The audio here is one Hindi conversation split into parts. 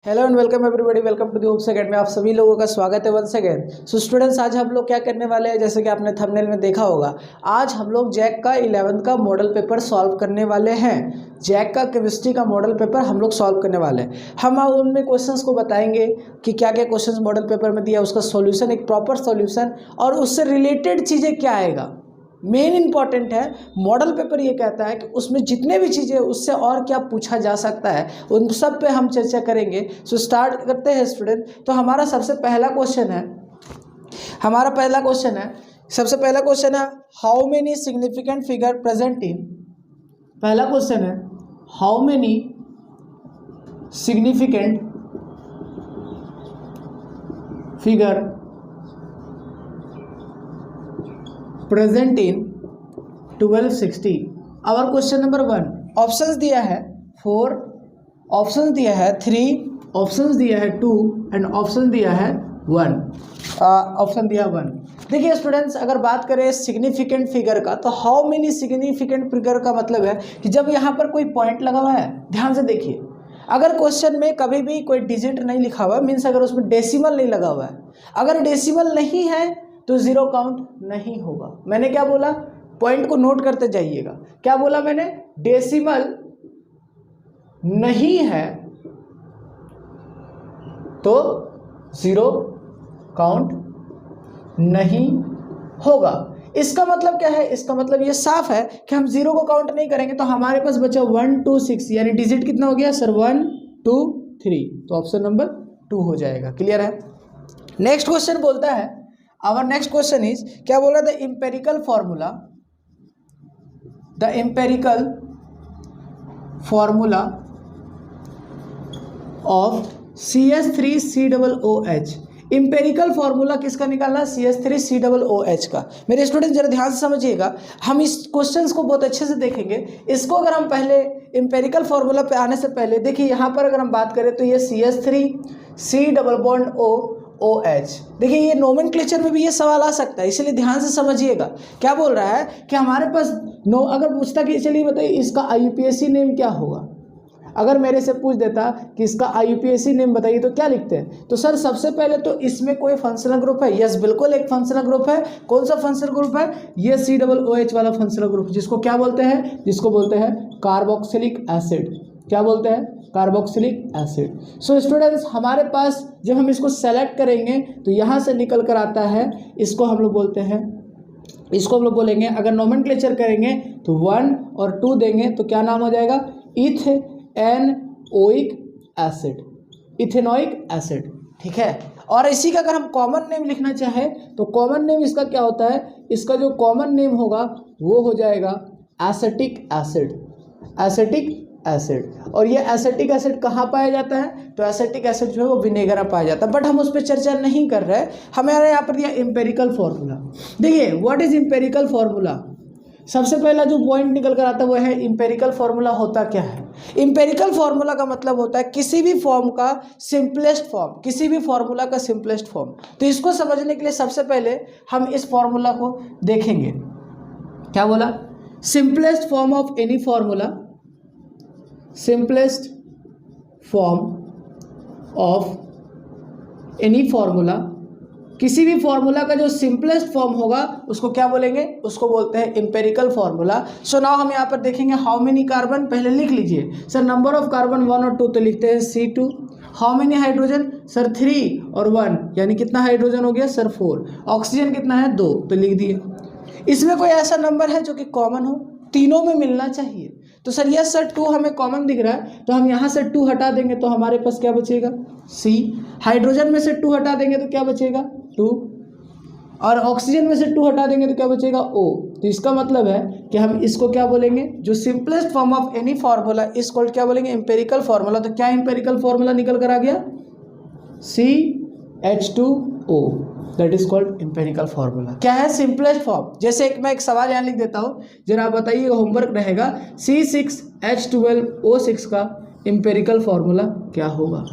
Hello and welcome everybody, welcome to the Hopes Academy. आप सभी लोगों का स्वागत है वंस अगेन। सो स्टूडेंट्स, आज हम लोग क्या करने वाले हैं, जैसे कि आपने थंबनेल में देखा होगा, आज हम लोग जैक का 11th का मॉडल पेपर सॉल्व करने वाले हैं। जैक का केमिस्ट्री का मॉडल पेपर हम लोग सॉल्व करने वाले हैं। हम उनमें क्वेश्चंस को बताएंगे कि क्या क्या क्वेश्चंस मॉडल पेपर में दिया, उसका सॉल्यूशन, एक प्रॉपर सॉल्यूशन, और उससे रिलेटेड चीज़ें क्या आएगा। मेन इंपॉर्टेंट है, मॉडल पेपर ये कहता है कि उसमें जितने भी चीज़ें उससे और क्या पूछा जा सकता है, उन सब पे हम चर्चा करेंगे। सो स्टार्ट करते हैं स्टूडेंट। तो हमारा सबसे पहला क्वेश्चन है, सबसे पहला क्वेश्चन है, how many significant figure present in. पहला क्वेश्चन है, how many significant figure present in 1260। Our question number 1, options दिया है 4, ऑप्शंस दिया है 3, ऑप्शंस दिया है 2 एंड ऑप्शन दिया है 1। ऑप्शन दिया 1। देखिए स्टूडेंट्स, अगर बात करें सिग्निफिकेंट फिगर का, तो हाउ मेनी सिग्निफिकेंट फिगर का मतलब है कि जब यहाँ पर कोई पॉइंट लगा हुआ है, ध्यान से देखिए, अगर क्वेश्चन में कभी भी कोई डिजिट नहीं लिखा हुआ, मीन्स अगर उसमें डेसिमल नहीं लगा हुआ है, अगर डेसिमल नहीं है तो जीरो काउंट नहीं होगा। मैंने क्या बोला, पॉइंट को नोट करते जाइएगा। क्या बोला मैंने, डेसिमल नहीं है तो जीरो काउंट नहीं होगा। इसका मतलब क्या है, इसका मतलब ये साफ है कि हम जीरो को काउंट नहीं करेंगे। तो हमारे पास बचा 1 2 6, यानी डिजिट कितना हो गया सर, 1 2 3, तो ऑप्शन नंबर 2 हो जाएगा। क्लियर है। नेक्स्ट क्वेश्चन बोलता है, आवर नेक्स्ट क्वेश्चन इज, क्या बोला, the empirical formula of CH3COOH। Empirical formula किसका निकालना, CH3COOH का। मेरे स्टूडेंट जरा ध्यान से समझिएगा, हम इस क्वेश्चंस को बहुत अच्छे से देखेंगे। इसको अगर हम पहले एम्पेरिकल फॉर्मूला पे आने से पहले देखिए, यहाँ पर अगर हम बात करें तो ये CH3C OOH, देखिए ये नोमेनक्लेचर में भी ये सवाल आ सकता है, इसलिए ध्यान से समझिएगा। क्या बोल रहा है कि हमारे पास अगर पूछता कि चलिए बताइए इसका IUPAC नेम क्या होगा, अगर मेरे से पूछ देता कि इसका IUPAC नेम बताइए तो क्या लिखते हैं, तो सर सबसे पहले तो इसमें कोई फंक्शनल ग्रुप है। यस, बिल्कुल एक फंक्शनल ग्रुप है। कौन सा फंक्शनल ग्रुप है, ये COOH वाला फंक्शनल ग्रुप, जिसको क्या बोलते हैं, जिसको बोलते हैं कार्बोक्सिलिक एसिड। क्या बोलते हैं, कार्बोक्सिलिक एसिड। सो स्टूडेंट्स, हमारे पास जब हम इसको सेलेक्ट करेंगे तो यहाँ से निकल कर आता है, इसको हम लोग बोलते हैं, इसको हम लोग बोलेंगे, अगर नोमेनक्लेचर करेंगे तो 1 और 2 देंगे तो क्या नाम हो जाएगा, इथेनोइक एसिड। ठीक है। और इसी का अगर हम कॉमन नेम लिखना चाहे तो कॉमन नेम इसका क्या होता है, इसका जो कॉमन नेम होगा वो हो जाएगा एसिटिक एसिड। और ये एसिटिक एसिड कहाँ पाया जाता है, तो एसिटिक एसिड जो है वो विनेगर में पाया जाता है, बट हम उस पर चर्चा नहीं कर रहे हैं। हमारे यहाँ पर दिया एम्पेरिकल फॉर्मूला। देखिए व्हाट इज एम्पेरिकल फॉर्मूला, सबसे पहला जो पॉइंट निकल कर आता है वो है एम्पेरिकल फॉर्मूला होता क्या है। एम्पेरिकल फॉर्मूला का मतलब होता है किसी भी फॉर्म का सिंपलेस्ट फॉर्म, किसी भी फॉर्मूला का सिंपलेस्ट फॉर्म। तो इसको समझने के लिए सबसे पहले हम इस फॉर्मूला को देखेंगे। क्या बोला, simplest form of any formula, simplest form of any formula, किसी भी फॉर्मूला का जो सिंपलेस्ट फॉर्म होगा उसको क्या बोलेंगे, उसको बोलते हैं एम्पेरिकल फॉर्मूला। सो नाउ हम यहाँ पर देखेंगे हाउ मेनी कार्बन, पहले लिख लीजिए सर, नंबर ऑफ कार्बन 1 और 2 तो लिखते हैं C2। How many hydrogen sir 3 और 1, यानी कितना हाइड्रोजन हो गया सर 4। ऑक्सीजन कितना है 2, तो लिख दिए। इसमें कोई ऐसा नंबर है जो कि कॉमन हो, तीनों में मिलना चाहिए। तो सर यस सर 2 हमें कॉमन दिख रहा है, तो हम यहाँ से 2 हटा देंगे तो हमारे पास क्या बचेगा, C। हाइड्रोजन में से 2 हटा देंगे तो क्या बचेगा 2, और ऑक्सीजन में से 2 हटा देंगे तो क्या बचेगा O। तो इसका मतलब है कि हम इसको क्या बोलेंगे, जो simplest form of any formula इसको क्या बोलेंगे, एम्पेरिकल फार्मूला। तो क्या एम्पेरिकल फार्मूला निकल कर आ गया, CH2O, that is called empirical formula. क्या है, सिंपलेस्ट फॉर्म। जैसे मैं एक सवाल यहाँ लिख देता हूँ, जरा आप बताइए, होमवर्क रहेगा, C6H12O6 का एम्पेरिकल फार्मूला क्या होगा।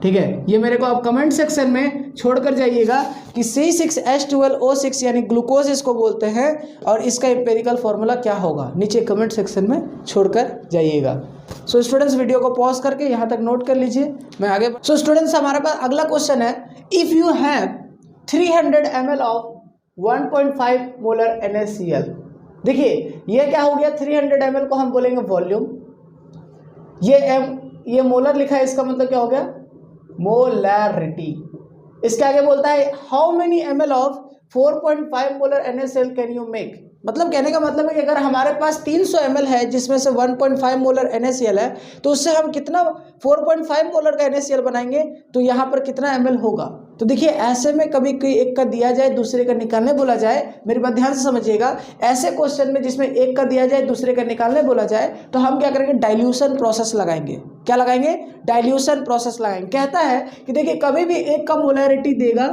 ठीक है, ये मेरे को आप कमेंट सेक्शन में छोड़ कर जाइएगा कि C6H12O6 यानी ग्लूकोज इसको बोलते हैं और इसका एम्पिरिकल फॉर्मूला क्या होगा, नीचे कमेंट सेक्शन में छोड़कर जाइएगा। सो स्टूडेंट्स वीडियो को पॉज करके यहाँ तक नोट कर लीजिए, मैं आगे। सो स्टूडेंट्स हमारे पास अगला क्वेश्चन है, if you have 300 ml of 1.5 molar NaCl। देखिए ये क्या हो गया, 300 ml को हम बोलेंगे वॉल्यूम, ये मोलर लिखा है, इसका मतलब क्या हो गया, मोलैरिटी। इसके आगे बोलता है how many ml of 4.5 molar NaCl can you make. मतलब कहने का मतलब है कि अगर हमारे पास 300 ml है जिसमें से 1.5 मोलर NaCl है, तो उससे हम कितना 4.5 मोलर का NaCl बनाएंगे, तो यहाँ पर कितना ml होगा। तो देखिए ऐसे में कभी कोई एक का दिया जाए दूसरे का निकालने बोला जाए, मेरी बात ध्यान से समझिएगा, ऐसे क्वेश्चन में जिसमें एक का दिया जाए दूसरे का निकालने बोला जाए तो हम क्या करेंगे, डाइल्यूशन प्रोसेस लगाएंगे। क्या लगाएंगे, डाइल्यूशन प्रोसेस लगाएंगे। कहता है कि देखिए कभी भी एक का मोलैरिटी देगा,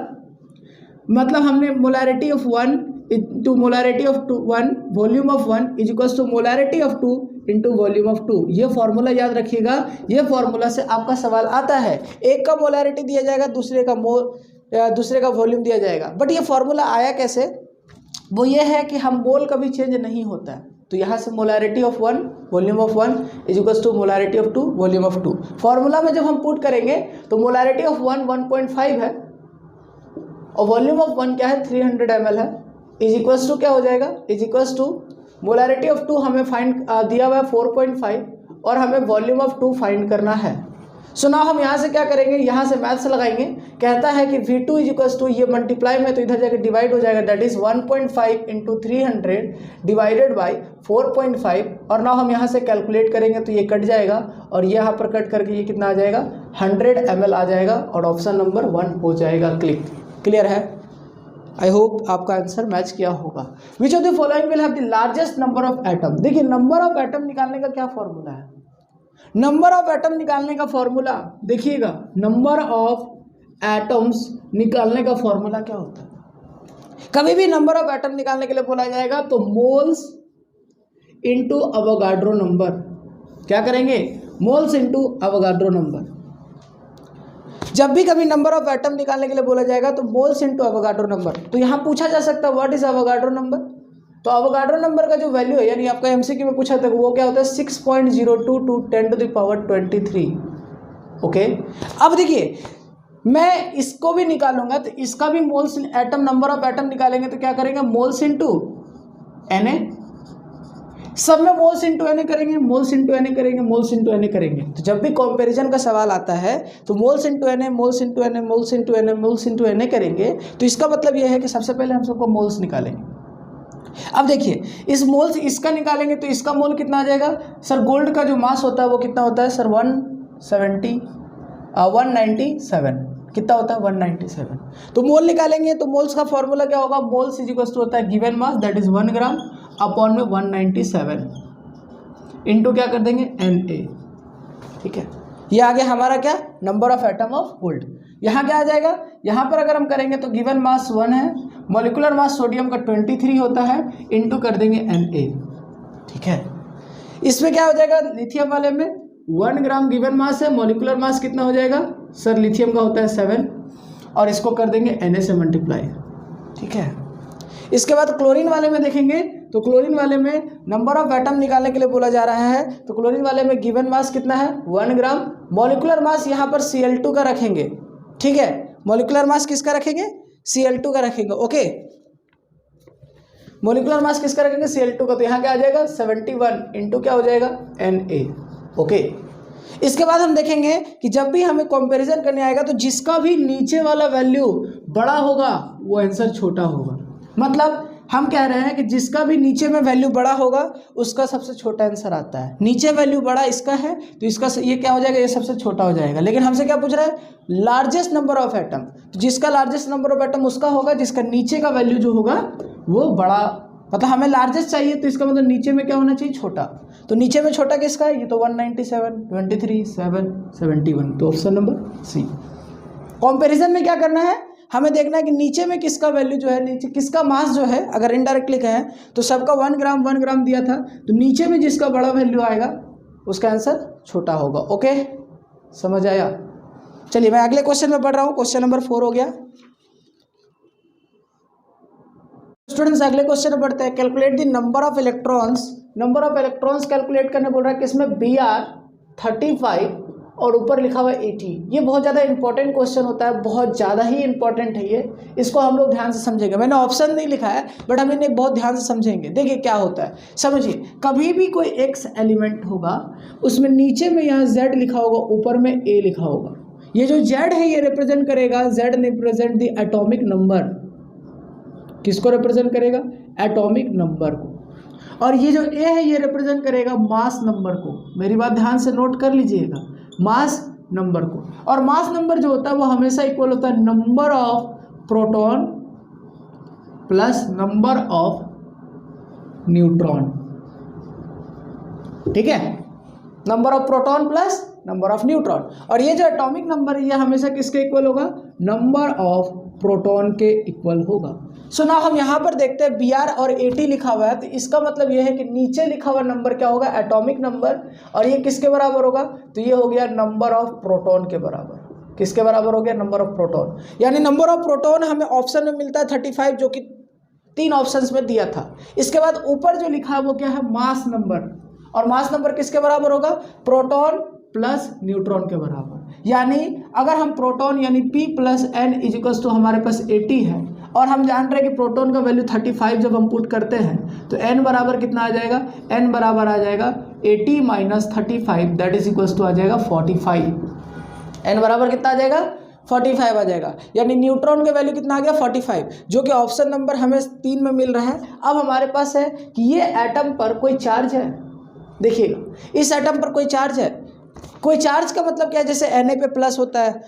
मतलब हमने molarity of 1 into molarity of 1 volume of 1 is equals to molarity of 2 into volume of 2। ये फॉर्मूला याद रखिएगा, ये फॉर्मूला से आपका सवाल आता है। एक का मोलैरिटी दिया जाएगा, दूसरे का वॉल्यूम दिया जाएगा, बट ये फॉर्मूला आया कैसे, वो ये है कि हम मोल कभी चेंज नहीं होता है। तो यहाँ से molarity of 1 volume of 1 is equals to molarity of 2 volume of 2। Formula में जब हम पुट करेंगे तो मोलैरिटी ऑफ 1 1.5 है और वॉल्यूम ऑफ 1 क्या है, 300 ml है, इज इक्वल्स टू क्या हो जाएगा, is equals to molarity of 2 हमें फाइंड दिया हुआ है 4.5 और हमें वॉल्यूम ऑफ 2 फाइंड करना है। सो नाउ हम यहाँ से क्या करेंगे, यहाँ से मैथ्स लगाएंगे। कहता है कि V2 इज इक्वल्स टू, ये मल्टीप्लाई में तो इधर जाकर डिवाइड हो जाएगा, that is 1.5 into 300 divided by 4.5। और नाउ हम यहाँ से कैलकुलेट करेंगे तो ये कट जाएगा और ये यहाँ पर कट करके ये कितना आ जाएगा, 100 ml आ जाएगा और ऑप्शन नंबर 1 हो जाएगा। क्लियर है, आई होप आपका आंसर मैच किया होगा। विच of the following will have the largest number of atom. देखिए नंबर ऑफ एटम निकालने का क्या फॉर्मूला है, नंबर ऑफ एटम निकालने का फॉर्मूला देखिएगा, नंबर ऑफ एटम्स निकालने का फॉर्मूला क्या होता है। कभी भी नंबर ऑफ एटम निकालने के लिए बोला जाएगा तो मोल्स इनटू अवोगाड्रो नंबर, क्या करेंगे, मोल्स इनटू अवोगाड्रो नंबर। जब भी कभी नंबर ऑफ एटम निकालने के लिए बोला जाएगा तो मोल्स इनटू अवोगाड्रो नंबर। तो यहाँ पूछा जा सकता है व्हाट इज अवोगाड्रो नंबर। तो अवोगाड्रो नंबर का जो वैल्यू है, यानी आपका एमसीक्यू में पूछा था, वो क्या होता है 6.02 to 10 to the power 23। Okay, अब देखिए मैं इसको भी निकालूंगा तो इसका भी moles atom, number of atom निकालेंगे तो क्या करेंगे, मोल्स इनटू Na, सब में मोल्स इंटू एन करेंगे, मोल्स इंटू एन करेंगे, मोल्स इंटू एन करेंगे। तो जब भी कंपैरिजन का सवाल आता है तो moles into N, moles into N, moles into N, moles into N करेंगे। तो इसका मतलब यह है कि सबसे पहले हम सबको मोल्स निकालेंगे। अब देखिए इस मोल्स इसका निकालेंगे तो इसका मोल कितना आ जाएगा सर, गोल्ड का जो मास होता है वो कितना होता है सर, 197 कितना होता है 197। तो मोल निकालेंगे तो मोल्स का फॉर्मूला क्या होगा, मोल्स इज इक्वल टू होता है given mass that is 1 gram upon में 197 इंटू क्या कर देंगे Na। ठीक है, ये आ गया हमारा क्या, number of atom of gold. यहाँ क्या आ जाएगा, यहाँ पर अगर हम करेंगे तो गिवन मास 1 है, मॉलिक्यूलर मास सोडियम का 23 होता है, इंटू कर देंगे Na। ठीक है, इसमें क्या हो जाएगा, लिथियम वाले में 1 ग्राम गिवन मास है, मॉलिक्यूलर मास कितना हो जाएगा सर, लिथियम का होता है 7 और इसको कर देंगे Na से मल्टीप्लाई। ठीक है, इसके बाद क्लोरीन वाले में देखेंगे तो क्लोरीन वाले में नंबर ऑफ एटम निकालने के लिए बोला जा रहा है। तो क्लोरीन वाले में गिवन मास कितना है 1 ग्राम, मॉलिक्यूलर मास यहाँ पर Cl2 का रखेंगे। ठीक है, मॉलिक्यूलर मास किसका रखेंगे, Cl2 का रखेंगे। ओके, मॉलिक्यूलर मास किसका रखेंगे, Cl2 का। तो यहाँ क्या आ जाएगा 71 इंटू क्या हो जाएगा Na। ओके, इसके बाद हम देखेंगे कि जब भी हमें कंपैरिजन करने आएगा तो जिसका भी नीचे वाला वैल्यू बड़ा होगा वो आंसर छोटा होगा। मतलब हम कह रहे हैं कि जिसका भी नीचे में वैल्यू बड़ा होगा उसका सबसे छोटा आंसर आता है। नीचे वैल्यू बड़ा इसका है तो इसका ये क्या हो जाएगा, ये सबसे छोटा हो जाएगा। लेकिन हमसे क्या पूछ रहा है, लार्जेस्ट नंबर ऑफ एटम। तो जिसका लार्जेस्ट नंबर ऑफ एटम उसका होगा जिसका नीचे का वैल्यू जो होगा वो बड़ा, मतलब हमें लार्जेस्ट चाहिए तो इसका मतलब नीचे में क्या होना चाहिए, छोटा। तो नीचे में छोटा किसका है, ये तो 197, 23, 7, 71। तो ऑप्शन नंबर सी। कंपैरिजन में क्या करना है, हमें देखना है कि नीचे में किसका वैल्यू जो है, नीचे किसका मास जो है, अगर इनडायरेक्टली कहें तो सबका 1 ग्राम दिया था, तो नीचे में जिसका बड़ा वैल्यू आएगा उसका आंसर छोटा होगा। ओके, समझ आया। चलिए मैं अगले क्वेश्चन में बढ़ रहा हूँ, क्वेश्चन नंबर 4 हो गया। स्टूडेंट्स अगले क्वेश्चन में बढ़ते हैं। Calculate the number of electrons, number of electrons calculate करने बोल रहा है, किसमें Br 35 और ऊपर लिखा हुआ 80। ये बहुत ज़्यादा इंपॉर्टेंट क्वेश्चन होता है, बहुत ज़्यादा ही इंपॉर्टेंट है ये, इसको हम लोग ध्यान से समझेंगे। मैंने ऑप्शन नहीं लिखा है बट हम इन्हें बहुत ध्यान से समझेंगे। देखिए क्या होता है, समझिए, कभी भी कोई x एलिमेंट होगा उसमें नीचे में यहाँ z लिखा होगा, ऊपर में a लिखा होगा। ये जो z है ये रिप्रेजेंट करेगा, z represent the atomic number. किसको रिप्रेजेंट करेगा? एटॉमिक नंबर को। और ये जो a है ये रिप्रेजेंट करेगा मास नंबर को। मेरी बात ध्यान से नोट कर लीजिएगा, मास नंबर को। और मास नंबर जो होता है वो हमेशा इक्वल होता है number of proton plus number of neutron. ठीक है, number of proton plus number of neutron. और ये जो एटॉमिक नंबर है ये हमेशा किसके इक्वल होगा? नंबर ऑफ प्रोटॉन के इक्वल होगा। सो नाउ हम यहाँ पर देखते हैं Br और 80 लिखा हुआ है, तो इसका मतलब ये है कि नीचे लिखा हुआ नंबर क्या होगा? Atomic number. और ये किसके बराबर होगा? तो ये हो गया नंबर ऑफ प्रोटॉन के बराबर। किसके बराबर हो गया? Number of proton. यानी नंबर ऑफ प्रोटॉन हमें ऑप्शन में मिलता है 35, जो कि 3 ऑप्शंस में दिया था। इसके बाद ऊपर जो लिखा है वो क्या है? Mass number. और मास नंबर किसके बराबर होगा? प्रोटॉन प्लस न्यूट्रॉन के बराबर। यानी अगर हम प्रोटॉन यानी P प्लस N इजिकल्स तो हमारे पास 80 है, और हम जान रहे हैं कि प्रोटॉन का वैल्यू 35 जब हम पुट करते हैं तो N बराबर कितना आ जाएगा? N बराबर आ जाएगा 80 minus 35, that is equals to आ जाएगा 45। N बराबर कितना आ जाएगा? 45 आ जाएगा। यानी न्यूट्रॉन का वैल्यू कितना आ गया? 45, जो कि ऑप्शन नंबर हमें 3 में मिल रहा है। अब हमारे पास है कि ये एटम पर कोई चार्ज है। देखिएगा, इस एटम पर कोई चार्ज है। कोई चार्ज का मतलब क्या है? जैसे Na पे प्लस होता है,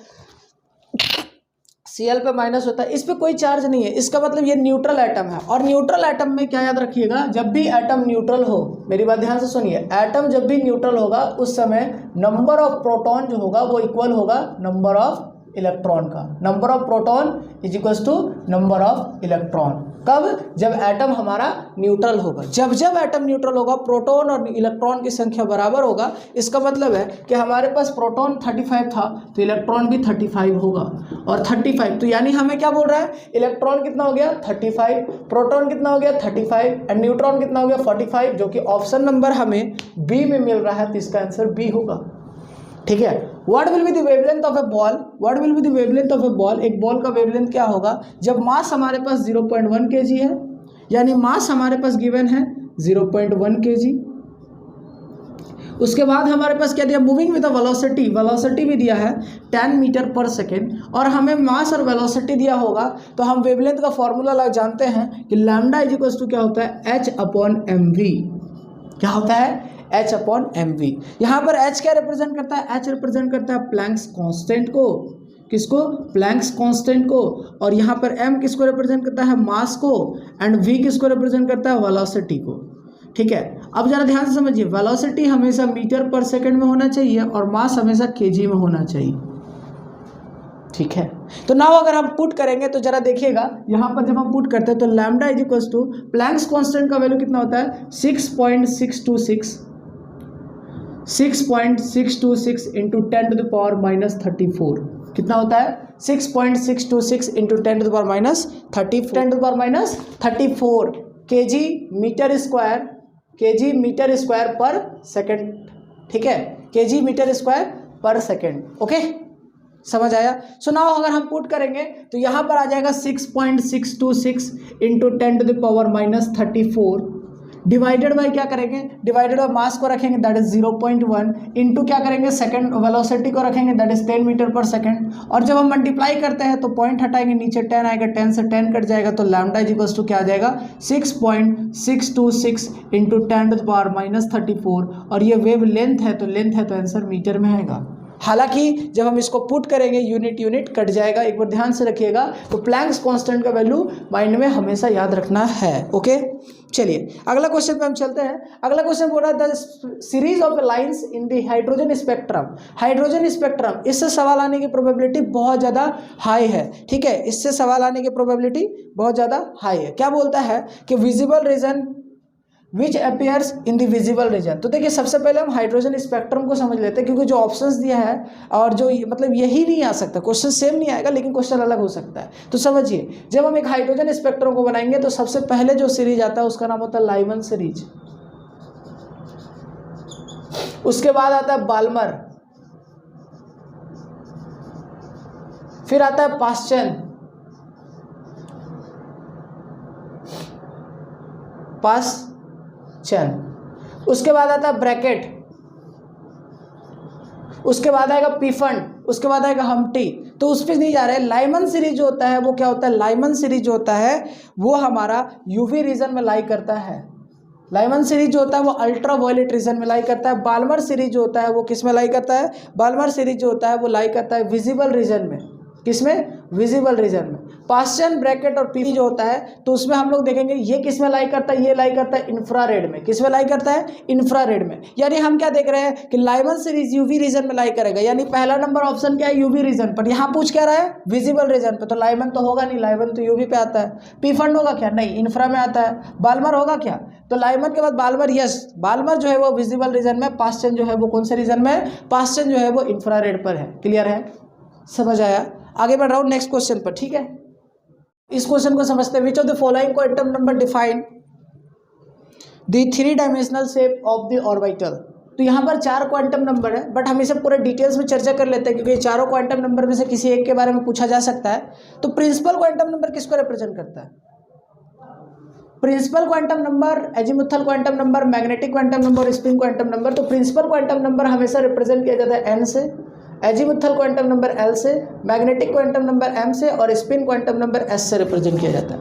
Cl पे माइनस होता है, इस पे कोई चार्ज नहीं है। इसका मतलब ये न्यूट्रल एटम है। और न्यूट्रल एटम में क्या याद रखिएगा, जब भी एटम न्यूट्रल हो, मेरी बात ध्यान से सुनिए, एटम जब भी न्यूट्रल होगा उस समय नंबर ऑफ प्रोटॉन जो होगा वो इक्वल होगा नंबर ऑफ इलेक्ट्रॉन का। Number of proton is equals to number of electron. कब? जब एटम हमारा न्यूट्रल होगा। जब जब एटम न्यूट्रल होगा प्रोटॉन और इलेक्ट्रॉन की संख्या बराबर होगा। इसका मतलब है कि हमारे पास प्रोटॉन 35 था तो इलेक्ट्रॉन भी 35 होगा। और 35 तो यानी हमें क्या बोल रहा है? इलेक्ट्रॉन कितना हो गया? 35, प्रोटॉन कितना हो गया? 35, एंड न्यूट्रॉन कितना हो गया? 45, जो कि ऑप्शन नंबर हमें बी में मिल रहा है। तो इसका आंसर बी होगा। ठीक है। What will be the wavelength of A ball? What will be the wavelength of A ball? एक बॉल का वेवलेंथ क्या होगा? जब मास हमारे पास 0.1 kg है, यानी मास हमारे पास गिवन है 0.1 kg। उसके बाद हमारे पास क्या दिया? Moving with the velocity, velocity भी दिया है 10 मीटर पर सेकेंड। और हमें मास और वेलोसिटी दिया होगा तो हम वेवलेंथ का फॉर्मूला जानते हैं कि लैम्डा इज इक्वल्स टू क्या होता है? h/mv। क्या होता है? h/mv। यहाँ पर h क्या रिप्रेजेंट करता है? h रिप्रेजेंट करता है प्लैंक्स कांस्टेंट को। किसको? प्लैंक्स कांस्टेंट को। और यहाँ पर m किसको रिप्रेजेंट करता है? मास को। एंड v किसको रिप्रेजेंट करता है? वेलोसिटी को। ठीक है। अब जरा ध्यान से समझिए, वेलोसिटी हमेशा मीटर पर सेकेंड में होना चाहिए और मास हमेशा kg में होना चाहिए। ठीक है। तो नाउ अगर हम पुट करेंगे तो जरा देखिएगा, यहाँ पर जब हम पुट करते हैं तो lambda is equals to Planck's constant का वैल्यू कितना होता है? 6.626 into 10 to the power minus 34। कितना होता है? 6.626 into 10 to the power minus 34, 10 to the power minus 34 kg metre square per second. ठीक है, kg metre square per second. Okay, समझ आया? सो नाउ अगर हम पुट करेंगे तो यहाँ पर आ जाएगा 6.626 into 10 to the power minus 34 divided by क्या करेंगे? डिवाइडेड बाय मास को रखेंगे, दैट इज 0.1 इंटू क्या करेंगे? सेकंड वेलोसिटी को रखेंगे, दैट इज 10 मीटर पर सेकंड। और जब हम मल्टीप्लाई करते हैं तो पॉइंट हटाएंगे, नीचे 10 आएगा, 10 से 10 कट जाएगा, तो लैम्डा इज इक्वल्स टू क्या आ जाएगा? 6.626 into 10 to the power minus 34। और ये वेव लेंथ है तो आंसर मीटर में आएगा। हालांकि जब हम इसको पुट करेंगे यूनिट कट जाएगा, एक बार ध्यान से रखिएगा। तो प्लैंक्स कांस्टेंट का वैल्यू माइंड में हमेशा याद रखना है। ओके, चलिए अगला क्वेश्चन पे हम चलते हैं। अगला क्वेश्चन बोल रहा है the series of lines in the hydrogen spectrum. Hydrogen spectrum, इससे सवाल आने की प्रोबेबिलिटी बहुत ज़्यादा हाई है। ठीक है, इससे सवाल आने की प्रोबेबिलिटी बहुत ज़्यादा हाई है। क्या बोलता है कि visible region which appears in the visible region. तो देखिए सबसे पहले हम हाइड्रोजन स्पेक्ट्रम को समझ लेते हैं, क्योंकि जो ऑप्शंस दिया है और जो मतलब यही नहीं आ सकता, क्वेश्चन सेम नहीं आएगा लेकिन क्वेश्चन अलग हो सकता है। तो समझिए, जब हम एक हाइड्रोजन स्पेक्ट्रम को बनाएंगे तो सबसे पहले जो सीरीज आता है उसका नाम होता है लाइमन सीरीज, उसके बाद आता है बाल्मर, फिर आता है पास्चन, उसके बाद आता है ब्रैकेट, उसके बाद आएगा पीफंड, उसके बाद आएगा हम्टी। तो उस पर नहीं जा रहे हैं। लाइमन सीरीज जो होता है वो क्या होता है, लाइमन सीरीज जो होता है वो हमारा यूवी रीजन में लाई करता है। लाइमन सीरीज जो होता है वो अल्ट्रा वायलेट रीजन में लाई करता है। बाल्मर सीरीज जो होता है वो किस में लाई करता है, बाल्मर सीरीज जो होता है वो लाई करता है विजिबल रीजन में। किसमें, विजिबल रीजन में। पास्चन, ब्रैकेट और पी जो होता है तो उसमें हम लोग देखेंगे ये किस में लाई करता है, ये लाई करता है इंफ्रारेड में। किस में लाई करता है, इंफ्रारेड में। यानी हम क्या देख रहे हैं कि लाइमन सीरीज यूवी रीजन में लाई करेगा, यानी पहला नंबर ऑप्शन क्या है, यूवी रीजन पर। यहाँ पूछ क्या रहा है, विजिबल रीजन पे, तो लाइमन तो होगा नहीं, लाइमन तो यूवी पे आता है। पीफंड होगा क्या, नहीं, इंफ्रा में आता है। बाल्मर होगा क्या, तो लाइमन के बाद बाल्मर, यस, बाल्मर जो है वो विजिबल रीजन में, पास्चन जो है वो कौन से रीजन में, पास्चन जो है वो इंफ्रारेड पर है। क्लियर है, समझ आया। आगे बढ़ रहा हूँ नेक्स्ट क्वेश्चन पर, ठीक है। इस क्वेश्चन को समझते हैं। विच of the following quantum number define the 3 dimensional shape of the orbital. तो यहाँ पर 4 क्वांटम नंबर है, बट हम इसे पूरे डिटेल्स में चर्चा कर लेते हैं, क्योंकि चारों क्वांटम नंबर में से किसी एक के बारे में पूछा जा सकता है। तो प्रिंसिपल क्वांटम नंबर किसको रिप्रेजेंट करता है, principal quantum number, azimuthal quantum number, magnetic quantum number और स्पिन क्वांटम नंबर। तो प्रिंसिपल क्वांटम नंबर हमेशा रिप्रेजेंट किया जाता है एन से, एजीमुथल क्वांटम नंबर एल से, मैग्नेटिक क्वांटम नंबर एम से और स्पिन क्वांटम नंबर एस से रिप्रेजेंट किया जाता है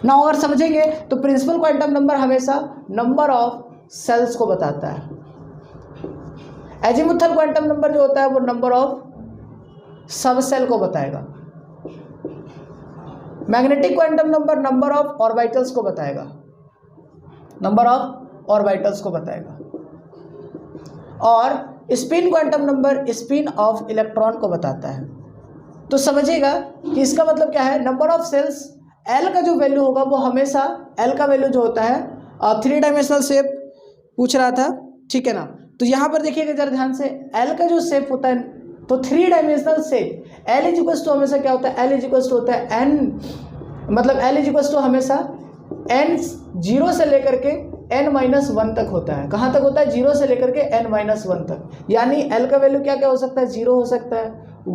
ना। अगर समझेंगे तो प्रिंसिपल क्वांटम नंबर हमेशा नंबर ऑफ सेल्स को बताता है। एजीमुथल क्वांटम नंबर जो होता है वो नंबर ऑफ सब सेल को बताएगा। Magnetic quantum number number of orbitals को बताएगा, नंबर ऑफ ऑर्बिटल्स को बताएगा। और spin quantum number spin off electron को बताता है। तो समझिएगा कि इसका मतलब क्या है, नंबर ऑफ सेल्स एल का जो वैल्यू होगा वो हमेशा, एल का वैल्यू जो होता है 3 डायमेंशनल शेप पूछ रहा था, ठीक है ना। तो यहाँ पर देखिएगा जरा ध्यान से, एल का जो शेप होता है तो 3 dimensional shape L is equals to हमेशा क्या होता है, एल इज इक्वल्स टू होता है एन, मतलब एल इज इक्वल्स टू हमेशा एन 0 से लेकर के n-1 तक होता है। कहाँ तक होता है, 0 से लेकर के n-1 तक। यानी l का वैल्यू क्या क्या हो सकता है, 0 हो सकता है,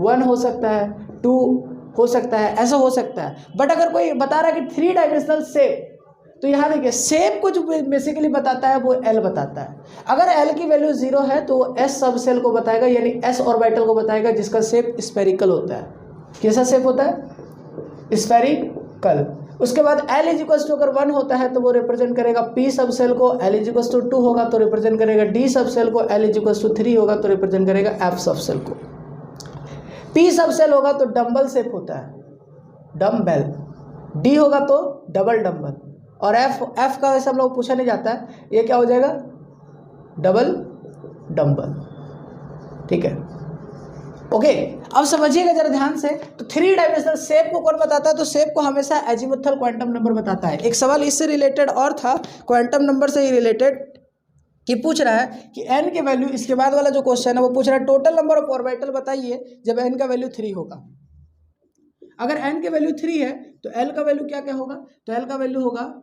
1 हो सकता है, 2 हो सकता है, ऐसा हो सकता है। बट अगर कोई बता रहा है कि 3 डायमेंशनल शेप, तो यहाँ देखिए शेप को जो बेसिकली बताता है वो l बताता है। अगर l की वैल्यू 0 है तो वो s सब सेल को बताएगा, यानी s ऑर्बिटल को बताएगा, जिसका शेप स्फेरिकल होता है। कैसा शेप होता है, स्फेरिकल। उसके बाद L इज इक्वल्स टू अगर 1 होता है तो वो रिप्रेजेंट करेगा P सब सेल को, L इज इक्वल्स टू 2 होगा तो रिप्रेजेंट करेगा D सब सेल को, L इज इक्वल्स टू 3 होगा तो रिप्रेजेंट करेगा F सब सेल को। P सब सेल होगा तो डम्बल शेप होता है, डम्बेल। D होगा तो डबल डम्बल। और F का वैसे हम लोग पूछा नहीं जाता है, ये क्या हो जाएगा, डबल डम्बल, ठीक है। ओके, अब समझिएगा जरा ध्यान से। तो 3 डायमेंशनल शेप को कौन बताता है, तो शेप को हमेशा एजीमुथल क्वांटम नंबर बताता है। एक सवाल इससे रिलेटेड और था, क्वांटम नंबर से ही रिलेटेड, कि पूछ रहा है कि n के वैल्यू, इसके बाद वाला जो क्वेश्चन है वो पूछ रहा है टोटल नंबर ऑफ ऑर्बिटल बताइए जब n का वैल्यू 3 होगा। अगर n के वैल्यू 3 है तो l का वैल्यू क्या क्या होगा, तो l का वैल्यू होगा,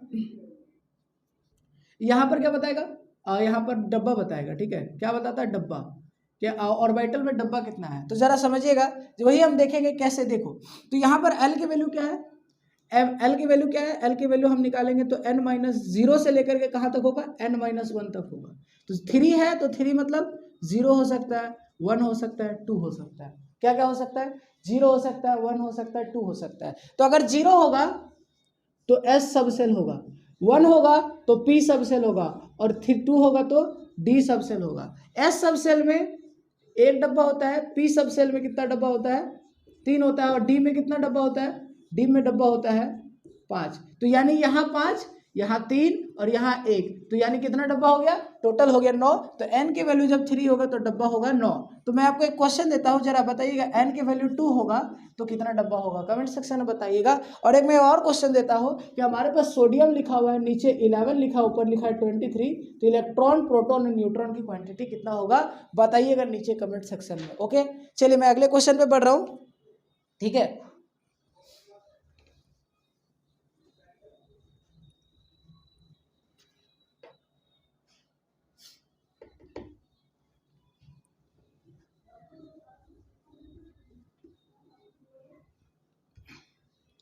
यहाँ पर क्या बताएगा, यहाँ पर डब्बा बताएगा, ठीक है। क्या बताता है, डब्बा, कि ऑर्बिटल में डब्बा कितना है। तो जरा समझिएगा, वही हम देखेंगे कैसे। देखो तो यहाँ पर L की वैल्यू क्या है, L की वैल्यू क्या है, L की वैल्यू हम निकालेंगे तो n-0 से लेकर के कहाँ तक होगा, n-1 तक होगा। तो 3 है तो 3 मतलब 0 हो सकता है, 1 हो सकता है, 2 हो सकता है। क्या क्या हो सकता है, 0 हो सकता है, 1 हो सकता है, 2 हो सकता है। तो अगर 0 होगा तो S सब सेल होगा, 1 होगा तो P सब सेल होगा, और 2 होगा तो D सब सेल होगा। S सब सेल में एक डब्बा होता है, P सब सेल में कितना डब्बा होता है, 3 होता है, और D में कितना डब्बा होता है, D में डब्बा होता है 5। तो यानी यहाँ 5, यहाँ 3 और यहाँ 1, तो यानी कितना डब्बा हो गया, टोटल हो गया 9। तो n की वैल्यू जब 3 होगा तो डब्बा होगा 9। तो मैं आपको एक क्वेश्चन देता हूँ, जरा बताइएगा n की वैल्यू 2 होगा तो कितना डब्बा होगा, कमेंट सेक्शन में बताइएगा। और एक मैं और क्वेश्चन देता हूँ कि हमारे पास सोडियम लिखा हुआ है, नीचे 11 लिखा, ऊपर लिखा है 23, तो इलेक्ट्रॉन, प्रोटॉन और न्यूट्रॉन की क्वांटिटी कितना होगा बताइएगा नीचे कमेंट सेक्शन में। ओके, चलिए मैं अगले क्वेश्चन पे बढ़ रहा हूँ। ठीक है,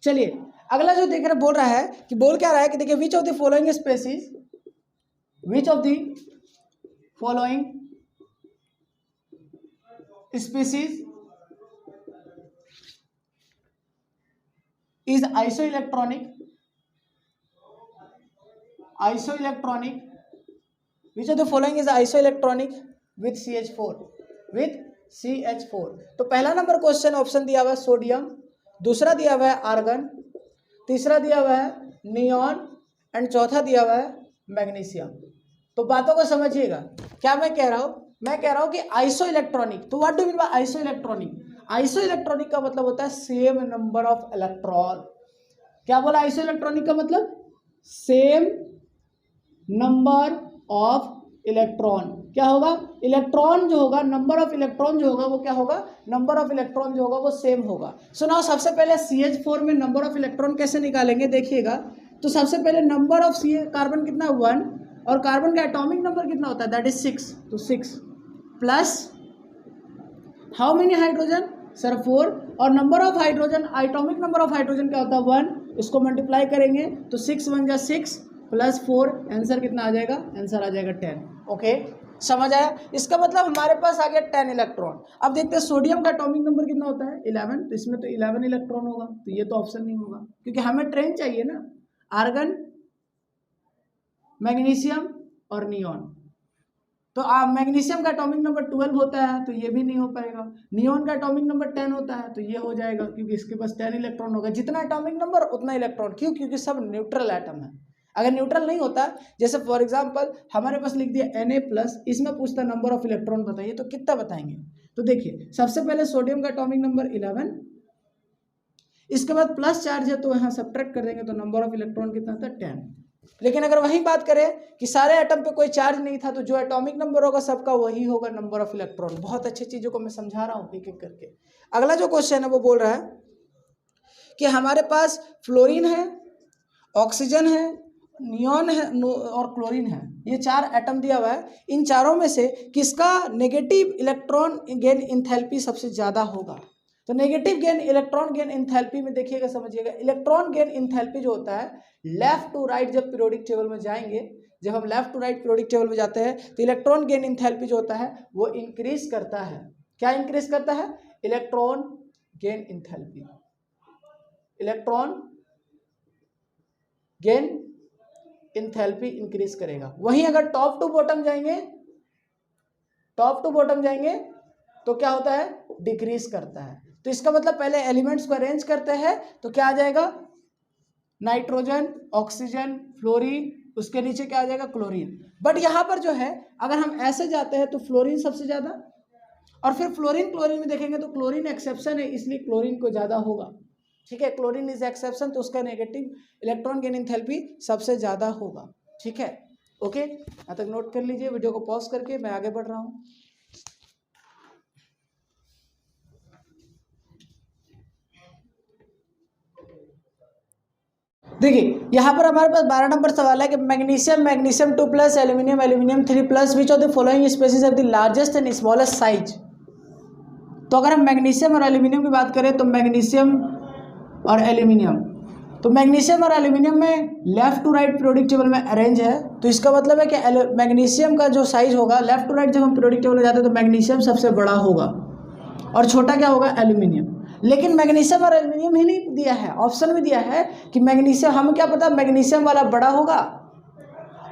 चलिए अगला जो देख रहे बोल रहा है कि बोल क्या रहा है कि देखिए विच of the following species, which of the following species is isoelectronic, isoelectronic, which of the following is isoelectronic with CH4, with CH4। तो पहला नंबर क्वेश्चन ऑप्शन दिया हुआ है सोडियम, दूसरा दिया हुआ है आर्गन, तीसरा दिया हुआ है नियॉन एंड चौथा दिया हुआ है मैग्नीशियम। तो बातों को समझिएगा, क्या मैं कह रहा हूं, मैं कह रहा हूं कि आइसो इलेक्ट्रॉनिक, तो what do mean by iso electronic, iso electronic का मतलब होता है सेम नंबर ऑफ इलेक्ट्रॉन। क्या बोला आइसो इलेक्ट्रॉनिक का मतलब, सेम नंबर ऑफ इलेक्ट्रॉन। क्या होगा, इलेक्ट्रॉन जो होगा, नंबर ऑफ इलेक्ट्रॉन जो होगा वो क्या होगा, नंबर ऑफ इलेक्ट्रॉन जो होगा वो सेम होगा। सो नाउ सबसे पहले CH4 में नंबर ऑफ इलेक्ट्रॉन कैसे निकालेंगे देखिएगा। तो सबसे पहले नंबर ऑफ कार्बन कितना 1, और कार्बन का एटॉमिक नंबर कितना होता है, दैट इज 6। तो 6 plus how many hydrogen, sir 4, और number of hydrogen, atomic number of hydrogen क्या होता है 1, इसको मल्टीप्लाई करेंगे तो 6 1 जा 6 प्लस 4, आंसर कितना आ जाएगा, आंसर आ जाएगा 10। ओके, समझ आया। इसका मतलब हमारे पास आ गया 10 इलेक्ट्रॉन। अब देखते हैं सोडियम का एटॉमिक नंबर कितना होता है 11, तो इसमें तो 11 इलेक्ट्रॉन होगा, तो ये तो ऑप्शन नहीं होगा क्योंकि हमें ट्रेन चाहिए ना, आर्गन, मैग्नीशियम और नियॉन। तो मैग्नीशियम का एटॉमिक नंबर 12 होता है, तो ये भी नहीं हो पाएगा। नियॉन का एटॉमिक नंबर 10 होता है, तो ये हो जाएगा क्योंकि इसके पास 10 इलेक्ट्रॉन होगा। जितना एटॉमिक नंबर उतना इलेक्ट्रॉन, क्यों, क्योंकि सब न्यूट्रल एटम है। अगर न्यूट्रल नहीं होता, जैसे फॉर एग्जांपल हमारे पास लिख दिया Na+, इसमें पूछता नंबर ऑफ इलेक्ट्रॉन बताइए, तो कितना बताएंगे। तो देखिए सबसे पहले सोडियम का एटॉमिक नंबर 11, इसके बाद प्लस चार्ज है तो यहाँ सब्ट्रैक्ट कर देंगे तो नंबर ऑफ इलेक्ट्रॉन कितना था 10। लेकिन अगर वही बात करें कि सारे एटम पे कोई चार्ज नहीं था, तो जो एटॉमिक नंबर होगा सबका वही होगा नंबर ऑफ इलेक्ट्रॉन। बहुत अच्छी चीजों को मैं समझा रहा हूँ एक एक करके। अगला जो क्वेश्चन है वो बोल रहा है कि हमारे पास फ्लोरीन है, ऑक्सीजन है, नियॉन है और क्लोरीन है, ये 4 एटम दिया हुआ है। इन चारों में से किसका नेगेटिव इलेक्ट्रॉन गेन इंथैल्पी सबसे ज़्यादा होगा। तो negative gain, electron gain enthalpy में देखिएगा, समझिएगा, इलेक्ट्रॉन गेन इंथैल्पी जो होता है लेफ्ट टू राइट, जब पीरियोडिक टेबल में जाएंगे, जब हम left to right periodic table में जाते हैं तो इलेक्ट्रॉन गेन इंथैल्पी जो होता है वो इंक्रीज करता है। क्या इंक्रीज करता है, electron gain enthalpy, electron gain enthalpy increase करेगा। वहीं अगर टॉप टू बॉटम जाएंगे, टॉप टू बॉटम जाएंगे तो क्या होता है, डिक्रीज करता है। तो इसका मतलब पहले एलिमेंट्स को अरेंज करते हैं तो क्या आ जाएगा, नाइट्रोजन, ऑक्सीजन, फ्लोरीन, उसके नीचे क्या आ जाएगा, क्लोरीन। बट यहाँ पर जो है अगर हम ऐसे जाते हैं तो फ्लोरीन सबसे ज़्यादा, और फिर फ्लोरीन क्लोरीन में देखेंगे तो क्लोरीन एक्सेप्शन है, इसलिए क्लोरीन को ज़्यादा होगा। ठीक है, क्लोरीन इज एक्सेप्शन, तो उसका नेगेटिव इलेक्ट्रॉन गेन इंथैल्पी सबसे ज़्यादा होगा। ठीक है, ओके, यहाँ तक नोट कर लीजिए। वीडियो को पॉज करके मैं आगे बढ़ रहा हूँ। देखिए यहाँ पर हमारे पास 12 नंबर सवाल है कि magnesium, magnesium 2+, aluminium, aluminium 3+, which of the following species of the largest and smallest size. तो अगर हम मैग्नीशियम और एल्यूमिनियम की बात करें तो मैग्नीशियम और एल्यूमिनियम, तो मैग्नीशियम और एल्यूमिनियम में left to right periodic table में अरेंज है, तो इसका मतलब है कि मैग्नीशियम का जो साइज होगा लेफ्ट टू राइट, जब हम पीरियोडिक टेबल में जाते हैं तो मैग्नीशियम सबसे बड़ा होगा और छोटा क्या होगा, एल्यूमिनियम। लेकिन मैग्नीशियम और एल्यूमिनियम ही नहीं दिया है, ऑप्शन भी दिया है कि मैग्नीशियम, हमें क्या पता मैग्नीशियम वाला बड़ा होगा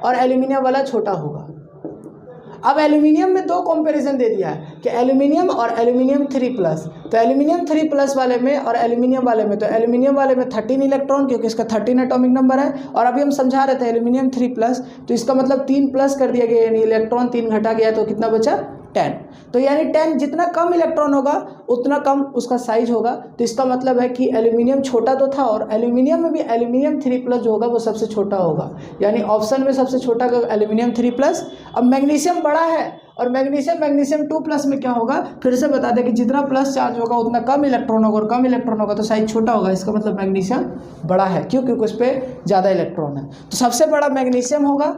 और एल्यूमिनियम वाला छोटा होगा। अब एल्यूमिनियम में दो कंपैरिजन दे दिया है कि एल्यूमिनियम और एल्यूमिनियम 3+, तो एल्यूमिनियम 3+ वाले में और एल्यूमिनियम वाले में, तो एल्यूमिनियम वाले में 13 इलेक्ट्रॉन क्योंकि इसका 13 एटॉमिक नंबर है, और अभी हम समझा रहे थे एल्यूमिनियम 3+, तो इसका मतलब 3+ कर दिया गया, यानी इलेक्ट्रॉन 3 घटा गया, तो कितना बचा 10। तो यानी 10 जितना कम इलेक्ट्रॉन होगा उतना कम उसका साइज होगा, तो इसका मतलब है कि एल्यूमिनियम छोटा तो था, और एल्यूमिनियम में भी एल्यूमिनियम 3+ जो होगा वो सबसे छोटा होगा, यानी ऑप्शन में सबसे छोटा एल्यूमिनियम 3+। अब मैग्नीशियम बड़ा है, और मैग्नीशियम 2+ में क्या होगा, फिर से बता दें कि जितना प्लस चार्ज होगा उतना कम इलेक्ट्रॉन होगा, और कम इलेक्ट्रॉन होगा तो साइज छोटा होगा, इसका मतलब मैग्नीशियम बड़ा है, क्यों, क्योंकि उस पर ज़्यादा इलेक्ट्रॉन है। तो सबसे बड़ा मैग्नीशियम होगा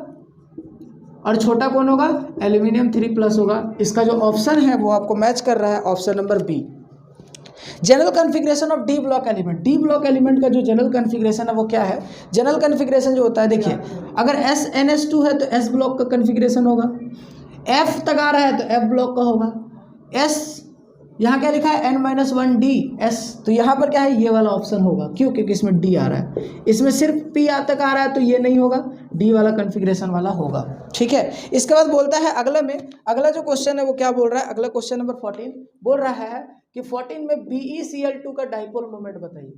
और छोटा कौन होगा, एल्यूमिनियम 3+ होगा। इसका जो ऑप्शन है वो आपको मैच कर रहा है, option number B. General configuration of D block element, D block element का जो जनरल कॉन्फ़िगरेशन है वो क्या है। जनरल कॉन्फ़िगरेशन जो होता है, देखिए अगर SnS2 है तो S ब्लॉक का कॉन्फ़िगरेशन होगा, F तक आ रहा है तो F ब्लॉक का होगा, S यहाँ क्या लिखा है N-1D S, तो यहाँ पर क्या है, ये वाला ऑप्शन होगा, क्यों, क्योंकि इसमें D आ रहा है, इसमें सिर्फ P तक आ रहा है तो ये नहीं होगा, D वाला कॉन्फ़िगरेशन वाला होगा। ठीक है, इसके बाद बोलता है अगला में, अगला जो क्वेश्चन है वो क्या बोल रहा है, अगला क्वेश्चन नंबर 14 बोल रहा है कि 14 में BeCl2 का डाइपोल मोमेंट बताइए।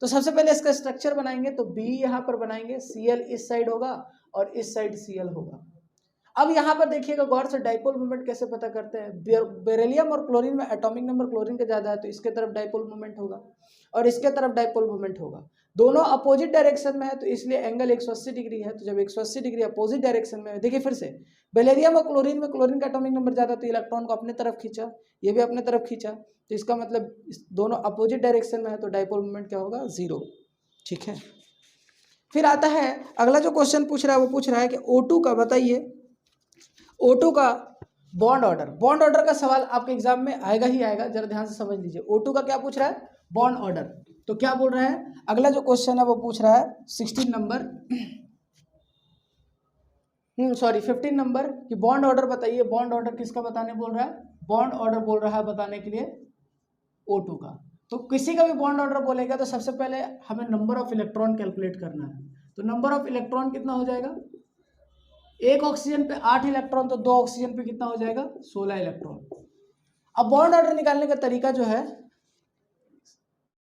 तो सबसे पहले इसका स्ट्रक्चर बनाएंगे, तो B यहाँ पर बनाएंगे, Cl इस साइड होगा और इस साइड Cl होगा। अब यहाँ पर देखिएगा गौर से, डाइपोल मोमेंट कैसे पता करते हैं, बेरिलियम और क्लोरीन में एटॉमिक नंबर क्लोरीन का ज़्यादा है तो इसके तरफ डाइपोल मोमेंट होगा और इसके तरफ डाइपोल मोमेंट होगा, दोनों अपोजिट डायरेक्शन में है तो इसलिए एंगल 180 डिग्री है। तो जब 180 डिग्री अपोजिट डायरेक्शन में है, देखिए फिर से बेरिलियम और क्लोरीन में क्लोरीन का एटॉमिक नंबर ज़्यादा तो इलेक्ट्रॉन को अपने तरफ खींचा, ये भी अपने तरफ खींचा, तो इसका मतलब दोनों अपोजिट डायरेक्शन में है तो डाइपोल मोमेंट क्या होगा, 0। ठीक है, फिर आता है अगला जो क्वेश्चन पूछ रहा है वो पूछ रहा है कि O2 का बताइए, O2 का बॉन्ड ऑर्डर। बॉन्ड ऑर्डर का सवाल आपके एग्जाम में आएगा ही आएगा, जरा ध्यान से समझ लीजिए। O2 का क्या पूछ रहा है, बॉन्ड ऑर्डर। तो क्या बोल रहा है, अगला जो क्वेश्चन है वो पूछ रहा है 15 नंबर कि बॉन्ड ऑर्डर बताइए। बॉन्ड ऑर्डर किसका बताने बोल रहा है, बॉन्ड ऑर्डर बोल रहा है बताने के लिए O2 का। तो किसी का भी बॉन्ड ऑर्डर बोलेगा तो सबसे पहले हमें नंबर ऑफ इलेक्ट्रॉन कैलकुलेट करना है। तो नंबर ऑफ इलेक्ट्रॉन कितना हो जाएगा, एक ऑक्सीजन पे 8 इलेक्ट्रॉन, तो 2 ऑक्सीजन पे कितना हो जाएगा, 16 इलेक्ट्रॉन। अब बॉन्ड ऑर्डर निकालने का तरीका जो है,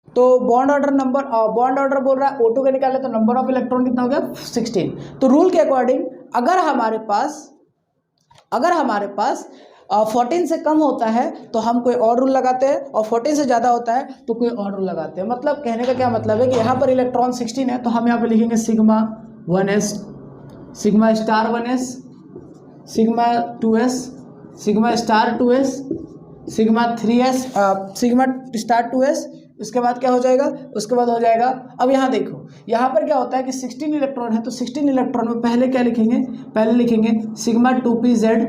तो बॉन्ड ऑर्डर बोल रहा है O2 का निकाले तो नंबर ऑफ इलेक्ट्रॉन कितना हो गया, 16। तो रूल के अकॉर्डिंग अगर हमारे पास 14 से कम होता है तो हम कोई और रूल लगाते हैं, और 14 से ज़्यादा होता है तो कोई और रूल लगाते हैं। मतलब कहने का क्या मतलब है कि यहाँ पर इलेक्ट्रॉन 16 है तो हम यहाँ पर लिखेंगे sigma 1s, sigma star 1s, sigma 2s, sigma star 2s, sigma 3s, sigma star 2s। उसके बाद क्या हो जाएगा, उसके बाद हो जाएगा, अब यहाँ देखो यहाँ पर क्या होता है कि 16 इलेक्ट्रॉन है तो 16 इलेक्ट्रॉन में पहले क्या लिखेंगे, पहले लिखेंगे सिग्मा 2pz।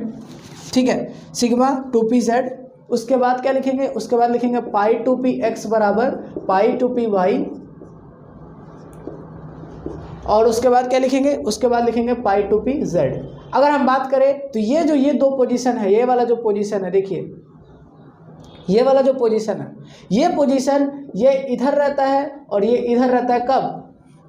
ठीक है, सिग्मा 2pz। उसके बाद क्या लिखेंगे, उसके बाद लिखेंगे पाई 2px बराबर पाई 2py, और उसके बाद क्या लिखेंगे, उसके बाद लिखेंगे पाई 2pz। अगर हम बात करें तो ये दो पोजीशन है, ये वाला जो पोजीशन है, देखिए ये वाला जो पोजीशन है, ये पोजीशन ये इधर रहता है और ये इधर रहता है। कब,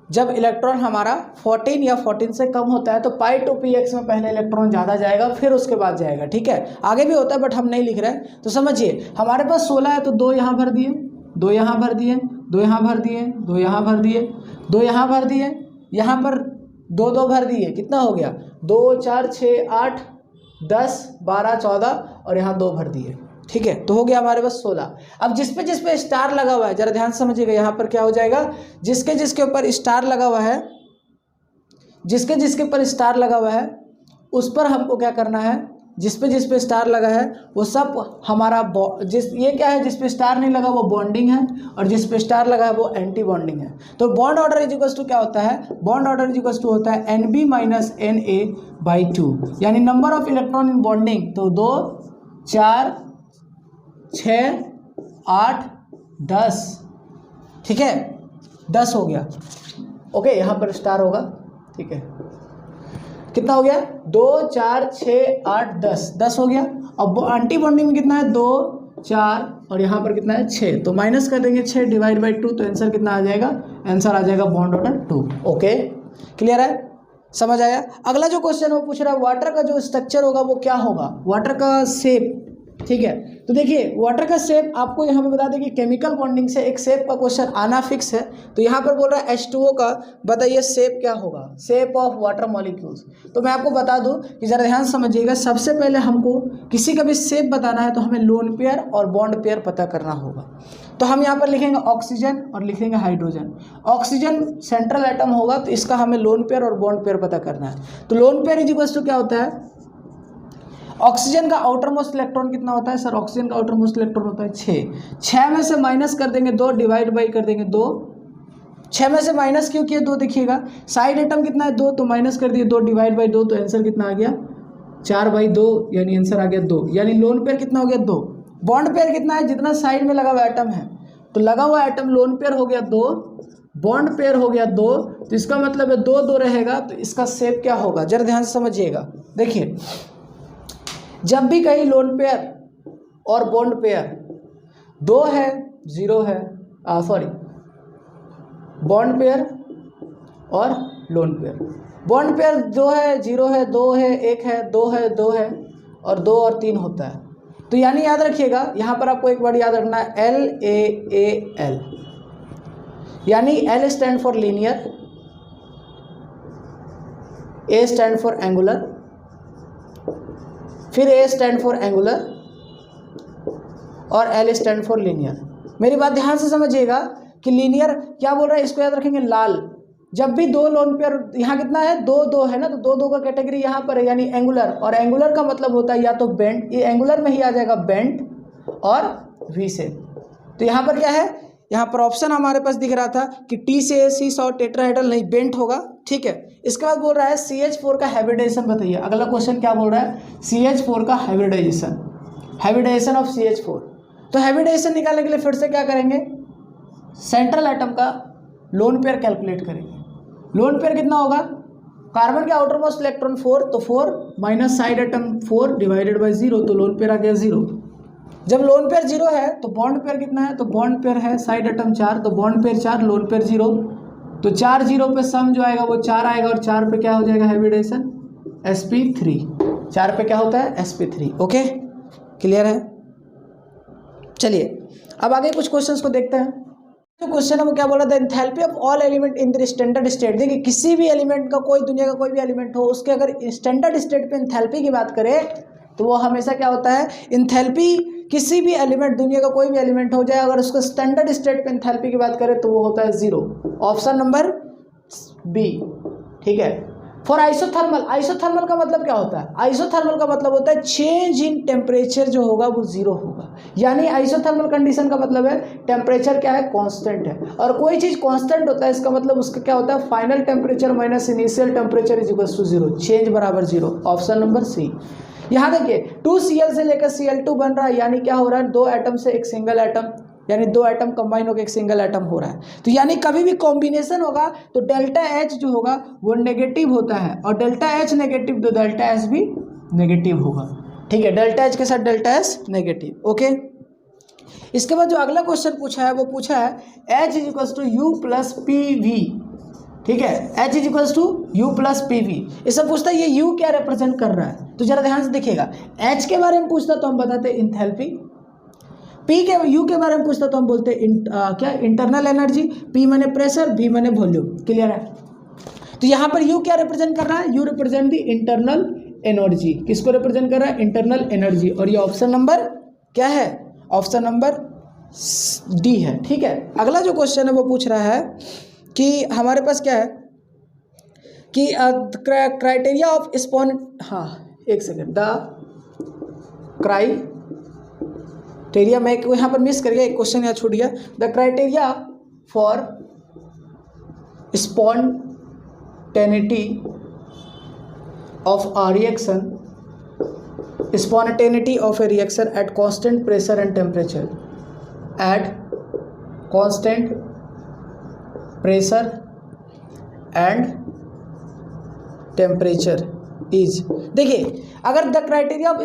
जब इलेक्ट्रॉन हमारा 14 या 14 से कम होता है तो पाई 2px में पहले इलेक्ट्रॉन ज़्यादा जाएगा फिर उसके बाद जाएगा। ठीक है, आगे भी होता है बट हम नहीं लिख रहे हैं। तो समझिए हमारे पास 16 है तो 2 यहाँ भर दिए, 2 यहाँ भर दिए, 2 यहाँ भर दिए, 2 यहाँ भर दिए, 2 यहाँ भर दिए, यहाँ पर 2 भर दिए, कितना हो गया, 2 4 6 8 10 12 14, और यहाँ 2 भर दिए। ठीक है, तो हो गया हमारे पास 16। अब जिस पे स्टार लगा हुआ है जरा ध्यान समझिएगा, यहाँ पर क्या हो जाएगा, जिसके ऊपर स्टार लगा हुआ है, जिसके ऊपर स्टार लगा हुआ है उस पर हमको क्या करना है, जिस पे स्टार लगा है वो सब हमारा ये क्या है, जिस पे स्टार नहीं लगा वो बॉन्डिंग है, और जिस पे स्टार लगा है वो एंटी बॉन्डिंग है। तो bond order is equals to क्या होता है, bond order is equals to होता है NB माइनस NA/2, यानी number of electron in bonding. तो 2 4 6 8 10, ठीक है, 10 हो गया। ओके, यहाँ पर स्टार होगा। ठीक है, कितना हो गया, 2 4 6 8 10 हो गया। अब एंटी बॉन्डिंग में कितना है, 2 4, और यहाँ पर कितना है 6, तो माइनस कर देंगे 6 डिवाइड बाई 2, तो आंसर कितना आ जाएगा, आंसर आ जाएगा बॉन्ड ऑर्डर 2। ओके, क्लियर है। समझ आया। अगला जो क्वेश्चन वो पूछ रहा है वाटर का जो स्ट्रक्चर होगा वो क्या होगा, वाटर का शेप। ठीक है, तो देखिए वाटर का शेप आपको यहाँ पे बता दें कि केमिकल बॉन्डिंग से एक शेप का क्वेश्चन आना फिक्स है। तो यहाँ पर बोल रहा है H2O का बताइए शेप क्या होगा, शेप ऑफ वाटर मॉलिक्यूल्स। तो मैं आपको बता दूं कि ज़रा ध्यान समझिएगा, सबसे पहले हमको किसी का भी शेप बताना है तो हमें लोन पेयर और बॉन्ड पेयर पता करना होगा। तो हम यहाँ पर लिखेंगे ऑक्सीजन और लिखेंगे हाइड्रोजन। ऑक्सीजन सेंट्रल एटम होगा तो इसका हमें लोन पेयर और बॉन्ड पेयर पता करना है। तो lone pair is equals to क्या होता है, ऑक्सीजन का आउटर मोस्ट इलेक्ट्रॉन कितना होता है सर, ऑक्सीजन का आउटर मोस्ट इलेक्ट्रॉन होता है 6। 6 में से माइनस कर देंगे 2, डिवाइड बाई कर देंगे 2। 6 में से माइनस क्यों किया 2, देखिएगा साइड एटम कितना है 2, तो माइनस कर दिए 2 डिवाइड बाई 2, तो आंसर कितना आ गया 4/2, यानी आंसर आ गया 2। यानी लोन पेयर कितना हो गया 2। बॉन्ड पेयर कितना है, जितना साइड में लगा हुआ एटम है, तो लगा हुआ एटम लोन पेयर हो गया 2, बॉन्ड पेयर हो गया 2, तो इसका मतलब है 2 2 रहेगा। तो इसका शेप क्या होगा, जरा ध्यान से समझिएगा। देखिए जब भी कहीं लोन पेयर और बॉन्ड पेयर 2 है 0 है, सॉरी बॉन्ड पेयर और लोन पेयर, बॉन्ड पेयर 2 है 0 है 2 है 1 है 2 है 2 है और 2 और 3 होता है। तो यानी याद रखिएगा यहाँ पर आपको एक बार याद रखना है LAAL, यानी L stand for linear, A stand for angular, फिर A स्टैंड फॉर एंगुलर और L स्टैंड फॉर लीनियर। मेरी बात ध्यान से समझिएगा कि लीनियर क्या बोल रहा है, इसको याद रखेंगे लाल। जब भी 2 लोन पेयर, यहाँ कितना है 2 2 है ना, तो 2 2 का कैटेगरी यहाँ पर है यानी एंगुलर, और एंगुलर का मतलब होता है या तो बेंट, ये एंगुलर में ही आ जाएगा बेंट और वी से। तो यहाँ पर क्या है, यहाँ पर ऑप्शन हमारे पास दिख रहा था कि T से AC और टेट्राहेड्रल नहीं, बेंट होगा। ठीक है, इसके बाद बोल रहा है CH4 का हाइब्रिडाइजेशन बताइए। अगला क्वेश्चन क्या बोल रहा है, CH4 का हाइब्रिडाइजेशन, हाइब्रिडाइजेशन ऑफ CH4। तो हाइब्रिडाइजेशन निकालने के लिए फिर से क्या करेंगे, सेंट्रल एटम का लोन पेयर कैलकुलेट करेंगे। लोन पेयर कितना होगा, कार्बन के आउटर मोस्ट इलेक्ट्रॉन 4, तो 4 minus side atom 4 divided by 0, तो लोन पेयर आ गया 0। जब लोन पेयर 0 है तो बॉन्ड पेयर कितना है, तो बॉन्ड पेयर है साइड एटम 4, तो बॉन्ड पेयर 4 लोन पेयर 0, तो 4 0 पे सम जो आएगा वो 4 आएगा, और 4 पे क्या हो जाएगा हाइब्रिडाइजेशन sp3। 4 पे क्या होता है sp3। ओके क्लियर है। चलिए अब आगे कुछ क्वेश्चंस को देखते हैं। तो क्वेश्चन है वो क्या बोला था, enthalpy of all element in the standard state. देखिए किसी भी एलिमेंट का, कोई दुनिया का कोई भी एलिमेंट हो, उसके अगर स्टैंडर्ड स्टेट पे एंथैल्पी की बात करें तो वो हमेशा क्या होता है, एंथैल्पी किसी भी एलिमेंट, दुनिया का कोई भी एलिमेंट हो जाए, अगर उसका स्टैंडर्ड स्टेट पे एंथैल्पी की बात करें तो वो होता है 0। Option number B. ठीक है, फॉर आइसोथर्मल, आइसोथर्मल का मतलब क्या होता है, आइसोथर्मल का मतलब होता है चेंज इन टेम्परेचर जो होगा वो 0 होगा। यानी आइसोथर्मल कंडीशन का मतलब है टेम्परेचर क्या है, कांस्टेंट है, और कोई चीज़ कांस्टेंट होता है इसका मतलब उसका क्या होता है, final temperature minus initial temperature is equal to 0, change बराबर 0। Option number C. यहाँ देखिए 2Cl से लेकर Cl2 बन रहा है, यानी क्या हो रहा है, 2 एटम से एक सिंगल एटम, यानी 2 एटम कंबाइन होकर एक सिंगल एटम हो रहा है। तो यानी कभी भी कॉम्बिनेशन होगा तो डेल्टा H जो होगा वो नेगेटिव होता है, और डेल्टा H नेगेटिव तो डेल्टा S भी नेगेटिव होगा। ठीक है, डेल्टा H के साथ डेल्टा S नेगेटिव। ओके, इसके बाद जो अगला क्वेश्चन पूछा है वो पूछा है H is equals to U plus PV। ठीक है, H is equals to U plus PV। इससे पूछता है ये U क्या रिप्रेजेंट कर रहा है, तो जरा ध्यान से देखिएगा। H के बारे में पूछता तो हम बताते इंथैल्पी, U के बारे में पूछता तो हम बोलते क्या, इंटरनल एनर्जी। P माने प्रेशर, V माने वॉल्यूम। क्लियर है। तो यहाँ पर U क्या रिप्रेजेंट कर रहा है, U represent the internal energy. किसको रिप्रेजेंट कर रहा है, इंटरनल एनर्जी। और ये ऑप्शन नंबर क्या है, ऑप्शन नंबर डी है। ठीक है, अगला जो क्वेश्चन है वो पूछ रहा है कि हमारे पास क्या है कि क्राइटेरिया ऑफ स्पॉन, हाँ एक सेकेंड, द क्राइटेरिया, मैं यहाँ पर मिस कर गया, एक क्वेश्चन यहाँ छूट गया। The criteria for spontaneity of a reaction, spontaneity of a reaction at constant pressure and temperature, at constant pressure and temperature is, देखिए अगर the criteria of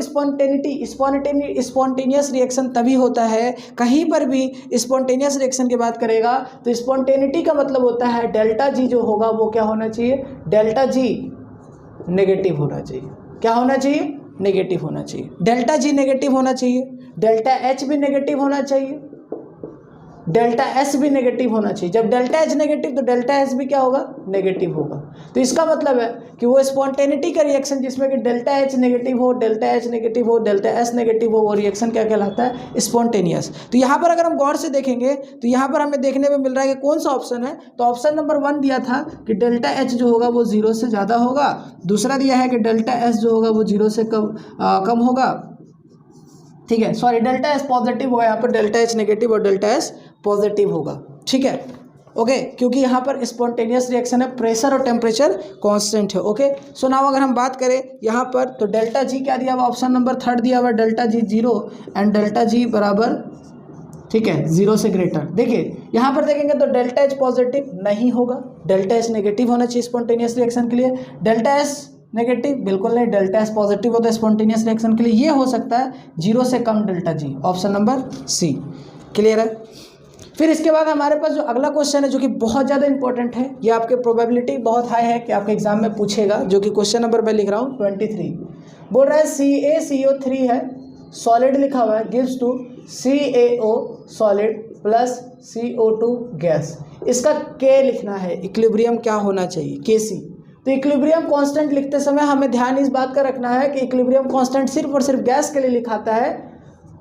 spontaneous reaction तभी होता है, कहीं पर भी स्पॉन्टेनियस रिएक्शन की बात करेगा तो स्पॉन्टेनिटी का मतलब होता है डेल्टा जी जो होगा वो क्या होना चाहिए, डेल्टा जी नेगेटिव होना चाहिए। क्या होना चाहिए? नेगेटिव होना चाहिए। डेल्टा जी नेगेटिव होना चाहिए, डेल्टा एच भी नेगेटिव होना चाहिए, डेल्टा एस भी नेगेटिव होना चाहिए। जब डेल्टा एच नेगेटिव तो डेल्टा एस भी क्या होगा? नेगेटिव होगा। तो इसका मतलब है कि वो स्पॉन्टेनिटी का रिएक्शन जिसमें कि डेल्टा एच नेगेटिव हो, डेल्टा एच नेगेटिव हो, डेल्टा एस नेगेटिव हो, वो रिएक्शन क्या कहलाता है? स्पॉन्टेनियस। तो यहाँ पर अगर हम गौर से देखेंगे तो यहाँ पर हमें देखने में मिल रहा है कि कौन सा ऑप्शन है। तो ऑप्शन नंबर 1 दिया था कि डेल्टा एच जो होगा वो 0 से ज़्यादा होगा। दूसरा दिया है कि डेल्टा एस जो होगा वो 0 से कम होगा। ठीक है, सॉरी, डेल्टा एस पॉजिटिव होगा, यहाँ पर डेल्टा एच नेगेटिव और डेल्टा एस पॉजिटिव होगा। ठीक है, ओके, क्योंकि यहाँ पर स्पॉन्टेनियस रिएक्शन है, प्रेशर और टेम्परेचर कांस्टेंट है। ओके, सो नाउ अगर हम बात करें यहाँ पर तो डेल्टा जी क्या दिया हुआ? ऑप्शन नंबर 3 दिया हुआ delta G 0 and delta G बराबर, ठीक है, 0 से ग्रेटर। देखिए यहाँ पर देखेंगे तो डेल्टा एच पॉजिटिव नहीं होगा, डेल्टा एच नेगेटिव होना चाहिए स्पॉन्टेनियस रिएक्शन के लिए। डेल्टा एस नेगेटिव बिल्कुल नहीं, डेल्टा एस पॉजिटिव होता है स्पॉन्टेनियस रिएक्शन के लिए। ये हो सकता है 0 से कम delta G, option number C. Clear है? फिर इसके बाद हमारे पास जो अगला क्वेश्चन है जो कि बहुत ज़्यादा इंपॉर्टेंट है, ये आपके प्रोबेबिलिटी बहुत हाई है कि आपके एग्जाम में पूछेगा, जो कि क्वेश्चन नंबर मैं लिख रहा हूँ 23। बोल रहा है CaCO3 है, सॉलिड लिखा हुआ है, gives to CaO solid plus CO2 gas. इसका K लिखना है, इक्विलिब्रियम क्या होना चाहिए? Kc। तो इक्विलिब्रियम कांस्टेंट लिखते समय हमें ध्यान इस बात का रखना है कि इक्विलिब्रियम कांस्टेंट सिर्फ और सिर्फ गैस के लिए लिखाता है,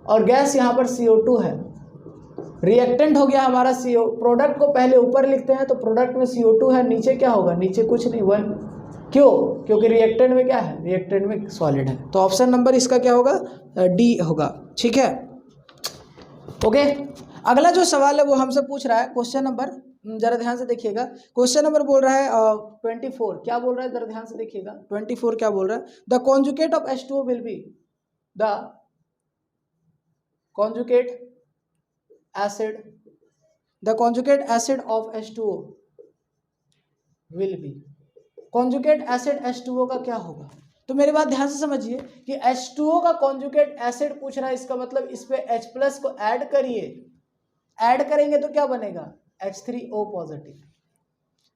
और गैस यहाँ पर CO2 है। रिएक्टेंट हो गया हमारा CO, प्रोडक्ट को पहले ऊपर लिखते हैं तो प्रोडक्ट में CO2 है, नीचे क्या होगा? नीचे कुछ नहीं, 1। क्यों? क्योंकि रिएक्टेंट में क्या है? रिएक्टेंट में सॉलिड है। तो ऑप्शन नंबर इसका क्या होगा? डी होगा। ठीक है, ओके। अगला जो सवाल है वो हमसे पूछ रहा है क्वेश्चन नंबर, जरा ध्यान से देखिएगा, क्वेश्चन नंबर बोल रहा है 24। क्या बोल रहा है? जरा ध्यान से देखिएगा, 24 क्या बोल रहा है? The conjugate of H2O will be the conjugate acid, the conjugate acid of H2O will be, conjugate acid H2O का क्या होगा? तो मेरी बात ध्यान से समझिए कि H2O का कॉन्जुगेट एसिड पूछ रहा है, इसका मतलब इस पे H प्लस को ऐड करिए, ऐड करेंगे तो क्या बनेगा? H3O positive.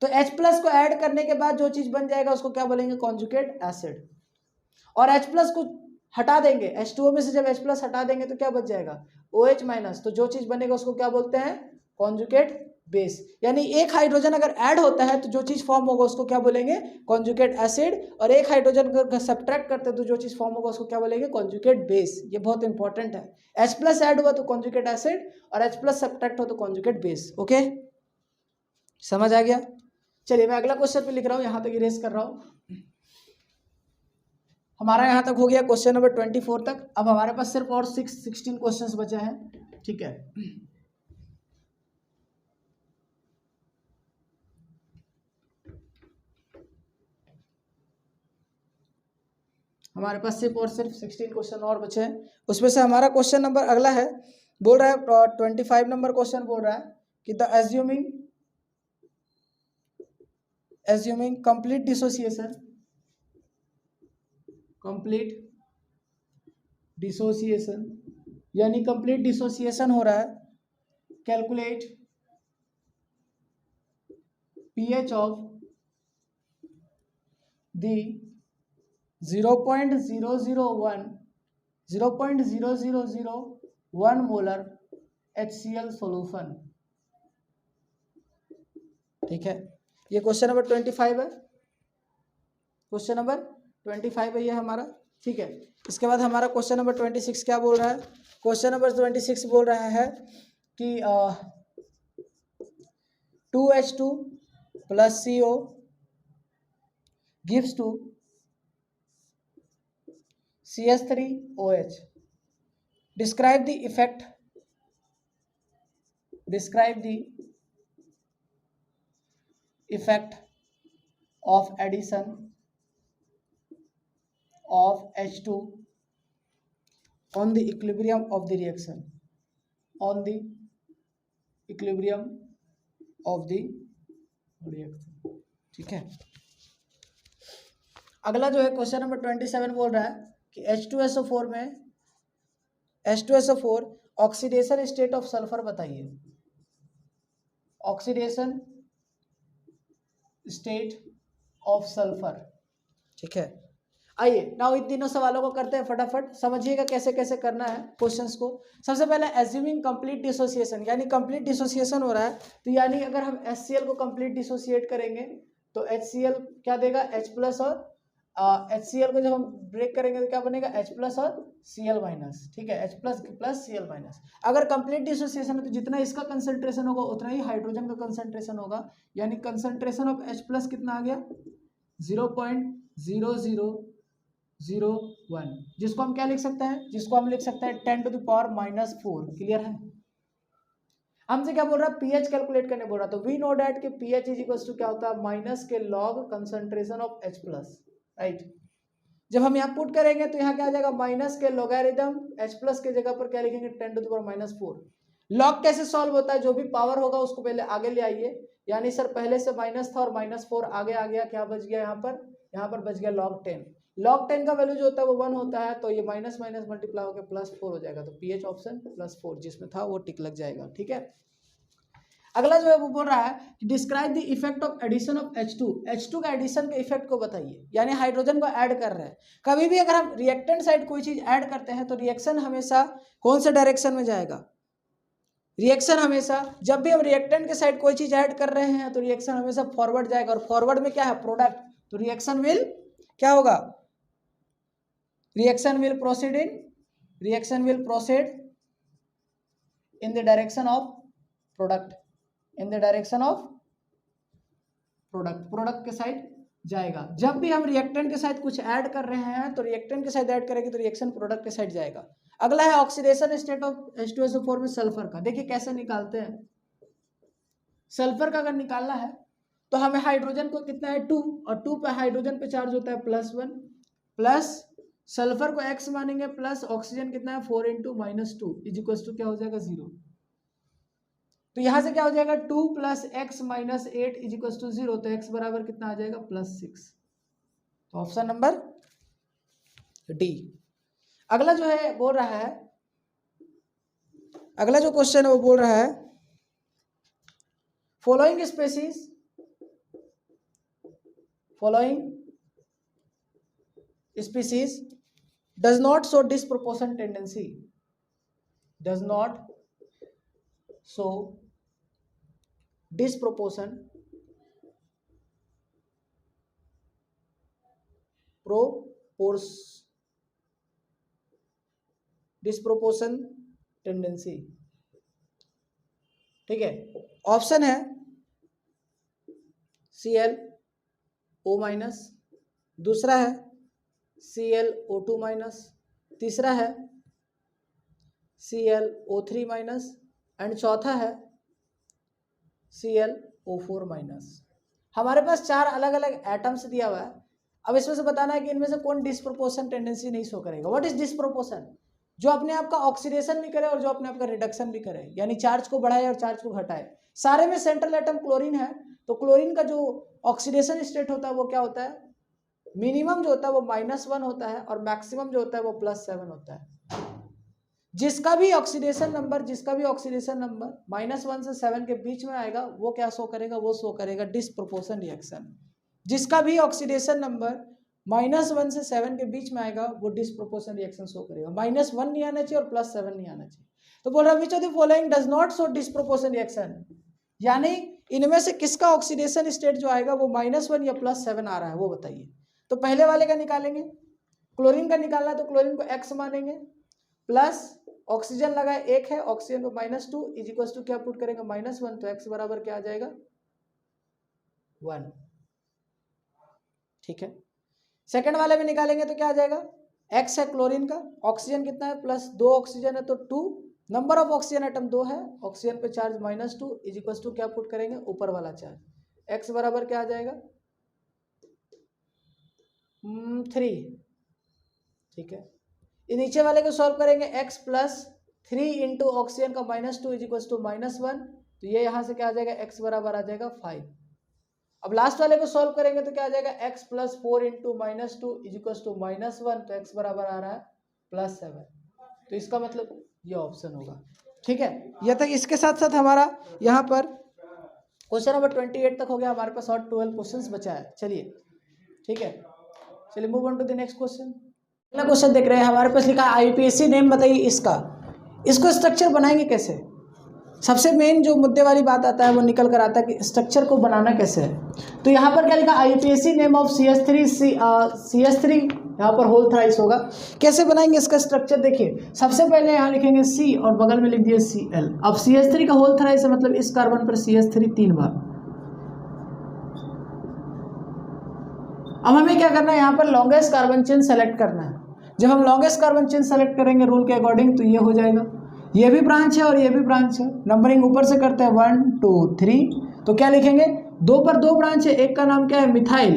तो H प्लस को ऐड करने के बाद जो चीज बन जाएगा उसको क्या बोलेंगे? Conjugate acid. और H प्लस को हटा देंगे, H2O में से जब H प्लस हटा देंगे तो क्या बच जाएगा? OH minus. तो जो चीज बनेगा उसको क्या बोलते हैं? Conjugate base. यानी एक हाइड्रोजन अगर ऐड होता है तो जो चीज फॉर्म होगा उसको क्या बोलेंगे? Conjugate acid. और एक हाइड्रोजन को सब्ट्रैक्ट करते हैं तो जो चीज फॉर्म होगा उसको क्या बोलेंगे? Conjugate base. ये बहुत इंपॉर्टेंट है। H प्लस ऐड हुआ तो कॉन्जुगेट एसिड, और H प्लस सब्ट्रैक्ट हो तो कॉन्जुगेट बेस। ओके, समझ आ गया? चलिए मैं अगला क्वेश्चन पे लिख रहा हूँ, यहाँ तक इरेज कर रहा हूँ। हमारा यहाँ तक हो गया क्वेश्चन नंबर 24 तक। अब हमारे पास सिर्फ और 16 क्वेश्चंस बचे हैं। ठीक है, हमारे पास सिर्फ और सिर्फ 16 क्वेश्चन और बचे हैं। उसमें से हमारा क्वेश्चन नंबर अगला है, बोल रहा है 25 नंबर क्वेश्चन बोल रहा है कि the assuming complete dissociation, complete dissociation, यानी कंप्लीट डिसोसिएशन हो रहा है, calculate pH of the 0.0001 molar HCl solution. ठीक है, ये क्वेश्चन नंबर 25 है, क्वेश्चन नंबर 25 है ये हमारा। ठीक है, इसके बाद हमारा क्वेश्चन नंबर 26 क्या बोल रहा है? क्वेश्चन नंबर 26 बोल रहा है कि 2H2 plus CO gives to CH3OH. Describe the effect of addition of H2 on the equilibrium of the reaction, on the equilibrium of the reaction। ठीक है, अगला जो है क्वेश्चन नंबर 27 बोल रहा है कि H2SO4 में H2SO4 oxidation state of sulphur बताइए। ऑक्सीडेशन स्टेट ऑफ सल्फर, ठीक है, आइए नाउ इन तीनों सवालों को करते हैं फटाफट, समझिएगा कैसे कैसे करना है क्वेश्चंस को। सबसे पहले एज्यूमिंग कंप्लीट डिसोसिएशन, यानी कंप्लीट डिसोसिएशन हो रहा है, तो यानी अगर हम HCl को कंप्लीट डिसोसिएट करेंगे तो HCl क्या देगा, H प्लस, और HCl को जब हम ब्रेक करेंगे तो क्या बनेगा, H प्लस और Cl माइनस, ठीक है, H plus plus Cl minus. अगर कंप्लीट डिसोसिएशन है तो जितना इसका कंसंट्रेशन होगा उतना ही हाइड्रोजन का कंसंट्रेशन होगा, यानी कंसंट्रेशन ऑफ H प्लस कितना आ गया, 0.0001, जिसको हम क्या लिख सकते हैं, जिसको हम लिख सकते हैं 10 टू द पावर -4। क्लियर है? हमसे क्या बोल रहा है, पीएच कैलकुलेट करने बोल रहा, तो वी नो डैट कि पीएच इज इक्वल टू क्या होता है, माइनस के log concentration of H plus, right. जब हम यहाँ पुट करेंगे तो यहाँ क्या आ जाएगा, माइनस के लॉगरिथम H प्लस के जगह पर क्या लिखेंगे, 10 टू द पावर -4। लॉग कैसे सॉल्व होता है, जो भी पावर होगा उसको पहले आगे ले आइए, यानी सर पहले से माइनस था और -4 आगे आ गया, क्या बच गया यहाँ पर बच गया log 10। log 10 का वैल्यू जो होता है वो 1 होता है, तो ये माइनस माइनस मल्टीप्लाई होकर +4 हो जाएगा, तो पीएच ऑप्शन +4 जिसमें था वो टिक लग जाएगा, ठीक है। अगला जो है वो बोल रहा है describe the effect of addition of H2 का एडिशन के इफेक्ट को बताइए, यानी हाइड्रोजन को ऐड कर रहे हैं। कभी भी अगर हम रिएक्टेंट साइड कोई चीज ऐड करते हैं तो रिएक्शन हमेशा कौन से डायरेक्शन में जाएगा, रिएक्शन हमेशा, जब भी हम रिएक्टेंट के साइड कोई चीज ऐड कर रहे हैं तो रिएक्शन हमेशा फॉरवर्ड जाएगा, और फॉरवर्ड में क्या है, प्रोडक्ट, तो रिएक्शन विल क्या होगा, reaction will proceed in the direction of product, product के साइड जाएगा। जब भी हम रिएक्टेंट के साथ कुछ ऐड कर रहे हैं तो रिएक्टेंट के साथ ऐड करेंगे तो रिएक्शन प्रोडक्ट के साइड जाएगा। अगला है ऑक्सीडेशन स्टेट ऑफ H2SO4 में सल्फर का, देखिए कैसे निकालते हैं। सल्फर का अगर निकालना है तो हमें हाइड्रोजन को कितना है 2, और 2 पे हाइड्रोजन पे चार्ज होता है +1, प्लस सल्फर को x मानेंगे, प्लस ऑक्सीजन कितना है 4 × -2 इज इक्वल टू क्या हो जाएगा 0। तो यहां से क्या हो जाएगा 2 + x - 8 इज इक्वल टू 0, तो x बराबर कितना आ जाएगा +6, तो ऑप्शन नंबर डी। अगला जो है बोल रहा है, अगला जो क्वेश्चन है वो बोल रहा है following species does not show disproportion tendency, does not show disproportion tendency, ठीक है। ऑप्शन है ClO-, दूसरा है ClO2-, तीसरा है ClO3-, एंड चौथा है ClO4-। हमारे पास 4 अलग अलग एटम्स दिया हुआ है। अब इसमें से बताना है कि इनमें से कौन डिस्प्रोपोर्शन टेंडेंसी नहीं शो करेगा। व्हाट इज डिस्प्रोपोर्शन, जो अपने आप का ऑक्सीडेशन भी करे और जो अपने आप का रिडक्शन भी करे, यानी चार्ज को बढ़ाए और चार्ज को घटाए। सारे में सेंट्रल एटम क्लोरीन है, तो क्लोरीन का जो ऑक्सीडेशन स्टेट होता है वो क्या होता है, मिनिमम जो होता है वो -1 होता है और मैक्सिमम जो होता है वो +7 होता है। जिसका भी ऑक्सीडेशन नंबर -1 से 7 के बीच में आएगा वो क्या शो करेगा, वो शो करेगा डिस्प्रोपोर्शन रिएक्शन। जिसका भी ऑक्सीडेशन नंबर -1 से 7 के बीच में आएगा वो डिस्प्रोपोर्शन रिएक्शन शो करेगा। -1 नहीं आना चाहिए और +7 नहीं आना चाहिए। तो बोल रहा है which of the following does not show disproportion reaction, यानी इनमें से किसका ऑक्सीडेशन स्टेट जो आएगा वो -1 या +7 आ रहा है, वो बताइए। तो पहले वाले का निकालेंगे, क्लोरीन का निकालना है तो क्लोरीन को x मानेंगे, प्लस ऑक्सीजन लगा 1 है, ऑक्सीजन को -2 इज इक्वल टू क्या पुट करेंगे -1, तो x बराबर क्या आ जाएगा 1, ठीक है। सेकंड वाले में निकालेंगे तो क्या आ जाएगा, x है क्लोरीन का, ऑक्सीजन कितना है +2 ऑक्सीजन है तो 2, नंबर ऑफ ऑक्सीजन एटम 2 है, ऑक्सीजन पे चार्ज -2 इज इक्वल टू क्या पुट करेंगे ऊपर वाला चार्ज, x बराबर क्या आ जाएगा 3, ठीक है। नीचे वाले को सॉल्व करेंगे x + 3 × ऑक्सीजन का -2 इज इक्वल टू -1, तो ये यहाँ से क्या आ जाएगा x बराबर आ जाएगा 5। अब लास्ट वाले को सॉल्व करेंगे तो क्या आ जाएगा x + 4 × -2 इज इक्वल टू -1, तो x बराबर आ रहा है +7। तो इसका मतलब ये ऑप्शन होगा, ठीक है। यह तक इसके साथ साथ हमारा यहाँ पर क्वेश्चन नंबर 28 तक हो गया हमारे पास, और 12 क्वेश्चंस बचा है। चलिए ठीक है, चलिए move on to the next question. अगला क्वेश्चन देख रहे हैं, हमारे पास लिखा है IUPAC नेम बताइए इसका। इसको स्ट्रक्चर बनाएंगे कैसे? सबसे मेन जो मुद्दे वाली बात आता है वो निकल कर आता है कि स्ट्रक्चर को बनाना कैसे है। तो यहाँ पर क्या लिखा, IUPAC नेम ऑफ CS3 यहाँ पर होल थ्राइस होगा। कैसे बनाएंगे इसका स्ट्रक्चर? देखिए सबसे पहले यहाँ लिखेंगे C और बगल में लिख दिए Cl। अब CS3 का होल थ्राइस है, मतलब इस कार्बन पर CS3 3 बार। अब हमें क्या करना है, यहाँ पर लॉन्गेस्ट कार्बन चेन सेलेक्ट करना है। जब हम लॉन्गेस्ट कार्बन चेन सेलेक्ट करेंगे रूल के अकॉर्डिंग तो ये हो जाएगा, ये भी ब्रांच है और ये भी ब्रांच है। नंबरिंग ऊपर से करते हैं 1 2 3। तो क्या लिखेंगे, 2 पर 2 ब्रांच है, एक का नाम क्या है मिथाइल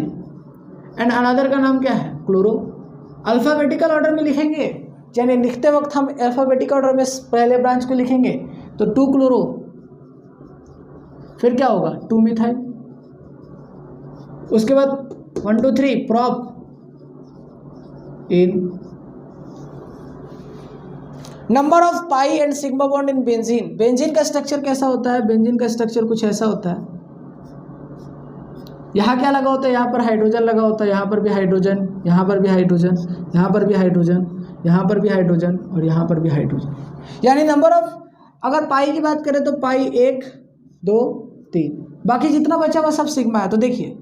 एंड अनदर का नाम क्या है क्लोरो। अल्फ़ाबेटिकल ऑर्डर में लिखेंगे, यानी लिखते वक्त हम अल्फ़ाबेटिकल ऑर्डर में पहले ब्रांच को लिखेंगे। तो 2 क्लोरो, फिर क्या होगा 2 मिथाइल, उसके बाद 1 2 3 prop in. Number of pi and sigma bond in benzene. Benzene का स्ट्रक्चर कैसा होता है? बेंजीन का स्ट्रक्चर कुछ ऐसा होता है, यहाँ क्या लगा होता है, यहाँ पर हाइड्रोजन लगा होता है, यहाँ पर भी हाइड्रोजन, यहाँ पर भी हाइड्रोजन, यहाँ पर भी हाइड्रोजन, यहाँ पर भी हाइड्रोजन और यहाँ पर भी हाइड्रोजन। यानी नंबर ऑफ, अगर पाई की बात करें तो पाई 1 2 3, बाकी जितना बचा हुआ सब सिग्मा है। तो देखिए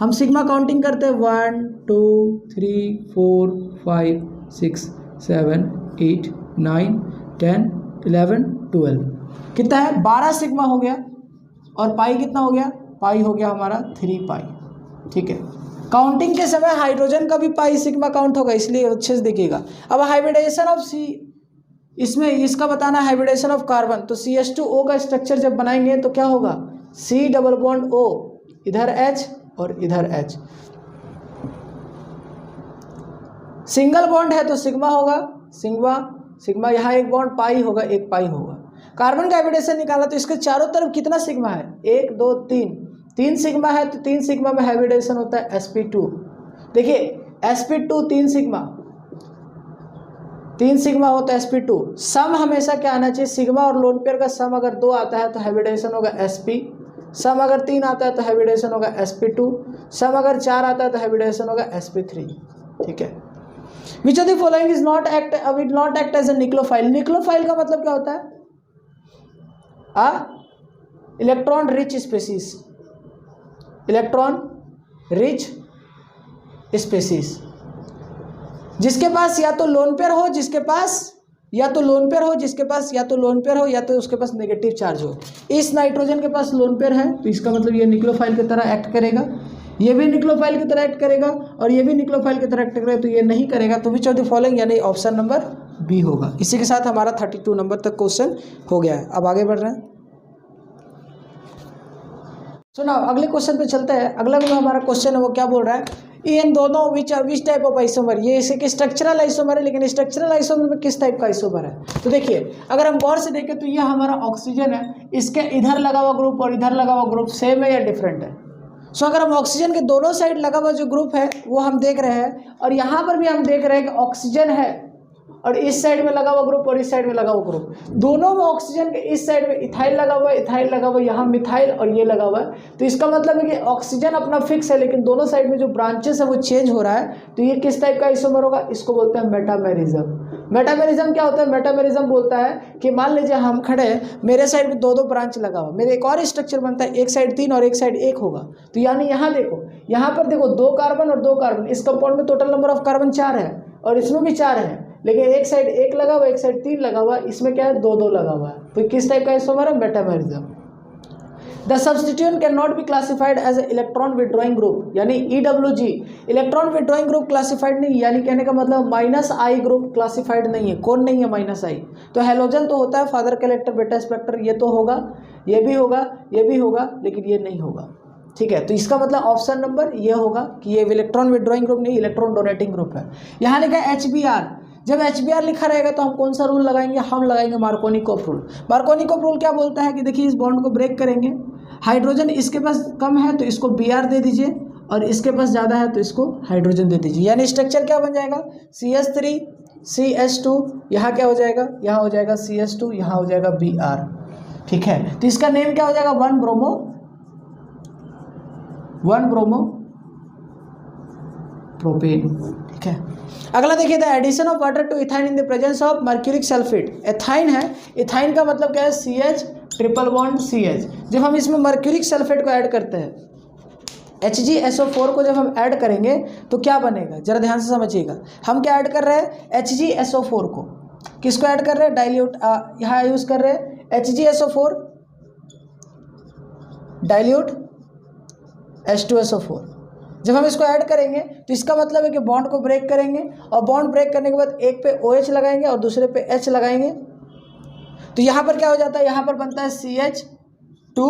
हम सिग्मा काउंटिंग करते हैं 1 2 3 4 5 6 7 8 9 10 11 12, कितना है 12 सिग्मा हो गया। और पाई कितना हो गया, पाई हो गया हमारा 3 पाई। ठीक है, काउंटिंग के समय हाइड्रोजन का भी पाई सिग्मा काउंट होगा, इसलिए अच्छे से देखिएगा। अब हाइब्रिडाइजेशन ऑफ सी, इसमें इसका बताना है हाइब्रिडाइजेशन ऑफ कार्बन। तो CH2O का स्ट्रक्चर जब बनाएंगे तो क्या होगा, C डबल बॉन्ड O, इधर H और इधर H। सिंगल बॉन्ड है तो सिग्मा होगा, सिग्मा सिग्मा, यहाँ एक बॉन्ड पाई होगा, एक पाई होगा। कार्बन का हाइब्रिडेशन निकाला तो इसके चारों तरफ कितना सिग्मा है, 1 2 3, 3 सिग्मा है। तो 3 सिग्मा में हाइब्रिडेशन होता है sp2। देखिए sp2 3 सिग्मा होता है sp2। सम हमेशा क्या आना चाहिए, सिग्मा और लोन पेयर का सम अगर 2 आता है तो हाइब्रिडेशन होगा sp, सम अगर 3 आता है तो हाइब्रिडेशन होगा sp2, सम अगर 4 आता है तो हाइब्रिडेशन होगा sp3। ठीक है, which of the following is not act, will not act as a nucleophile. Nucleophile का मतलब क्या होता है, electron rich species, electron rich species, जिसके पास या तो लोन पेयर हो, जिसके पास या तो लोन पेयर हो, जिसके पास या तो लोन पेयर हो या तो उसके पास नेगेटिव चार्ज हो। इस नाइट्रोजन के पास लोन पेयर है तो इसका मतलब ये निक्लोफाइल की तरह एक्ट करेगा, ये भी निक्लोफाइल की तरह एक्ट करेगा और ये भी निक्लोफाइल की तरह एक्ट करेगा, तो ये नहीं करेगा। तो विच ऑफ द फॉलोइंग, यानी ऑप्शन नंबर बी होगा। इसी के साथ हमारा 32 नंबर तक क्वेश्चन हो गया है। अब आगे बढ़ रहे हैं। सुना, अगले क्वेश्चन पे चलते हैं। अगला जो हमारा क्वेश्चन है वो क्या बोल रहा है, इन दोनों विच टाइप ऑफ आइसोमर, ये इसे कि स्ट्रक्चरल आइसोमर है, लेकिन स्ट्रक्चरल आइसोमर में किस टाइप का आइसोमर है। तो देखिए अगर हम गौर से देखें तो ये हमारा ऑक्सीजन है, इसके इधर लगा हुआ ग्रुप और इधर लगा हुआ ग्रुप सेम है या डिफरेंट है। सो अगर हम ऑक्सीजन के दोनों साइड लगा हुआ जो ग्रुप है वो हम देख रहे हैं, और यहाँ पर भी हम देख रहे हैं कि ऑक्सीजन है और इस साइड में लगा हुआ ग्रुप और इस साइड में लगा हुआ ग्रुप, दोनों में ऑक्सीजन के इस साइड में इथाइल लगा हुआ है, इथाइल लगा हुआ है, यहाँ मिथाइल और ये लगा हुआ है। तो इसका मतलब है कि ऑक्सीजन अपना फिक्स है, लेकिन दोनों साइड में जो ब्रांचेस है वो चेंज हो रहा है। तो ये किस टाइप का आइसोमर होगा, इसको बोलते हैं मेटामेरिज्म। मेटामेरिज्म क्या होता है, मेटामेरिज्म बोलता है कि मान लीजिए हम खड़े हैं, मेरे साइड में 2 ब्रांच लगा हुआ, मेरे एक और स्ट्रक्चर बनता है, एक साइड 3 और एक साइड 1 होगा। तो यानी यहाँ देखो, यहाँ पर देखो 2 कार्बन और 2 कार्बन, इस कंपाउंड में टोटल नंबर ऑफ कार्बन 4 है और इसमें भी 4 है, लेकिन एक साइड 1 लगा हुआ, एक साइड 3 लगा हुआ, इसमें क्या है 2 लगा हुआ है। तो किस टाइप का आइसोमर है, metamerism. The substituent can not be classified as a electron withdrawing group, यानी EWG electron withdrawing group classified नहीं, यानी कहने का मतलब -I ग्रुप क्लासिफाइड नहीं है। कौन नहीं है -I, तो हेलोजन तो होता है, फादर कलेक्टर बेटा स्पेक्टर, ये तो होगा, ये भी होगा, ये भी होगा, लेकिन ये नहीं होगा। ठीक है, तो इसका मतलब ऑप्शन नंबर ये होगा कि ये इलेक्ट्रॉन विड्रॉइंग ग्रुप नहीं, इलेक्ट्रॉन डोनेटिंग ग्रुप है। यहाँ लिखा है HBr, जब HBr लिखा रहेगा तो हम कौन सा रूल लगाएंगे, हम लगाएंगे मार्कोनी-कोफ रूल। मार्कोनी-कोफ रूल क्या बोलता है कि देखिए इस बॉन्ड को ब्रेक करेंगे, हाइड्रोजन इसके पास कम है तो इसको Br दे दीजिए और इसके पास ज़्यादा है तो इसको हाइड्रोजन दे दीजिए, यानी स्ट्रक्चर क्या बन जाएगा, CH3 CH2, यहाँ क्या हो जाएगा, यहाँ हो जाएगा CH2, यहाँ हो जाएगा Br। ठीक है, तो इसका नेम क्या हो जाएगा, 1 ब्रोमो प्रोपेन। ठीक है, अगला देखिए, the addition of water to ethyne in the presence of mercuric sulphate. Ethyne है, इथाइन का मतलब क्या है, CH ट्रिपल बॉन्ड CH। जब हम इसमें मर्क्यूरिक सल्फेट को ऐड करते हैं, HgSO4 को जब हम ऐड करेंगे तो क्या बनेगा, जरा ध्यान से समझिएगा। हम क्या ऐड कर रहे हैं, HgSO4 को, किसको ऐड कर रहे हैं, डाइल्यूट, यहाँ यूज कर रहे हैं HgSO4 डाइल्यूट H2SO4। जब हम इसको ऐड करेंगे तो इसका मतलब है कि बॉन्ड को ब्रेक करेंगे, और बॉन्ड ब्रेक करने के बाद एक पे OH लगाएंगे और दूसरे पे H लगाएंगे, तो यहाँ पर क्या हो जाता है, यहाँ पर बनता है CH2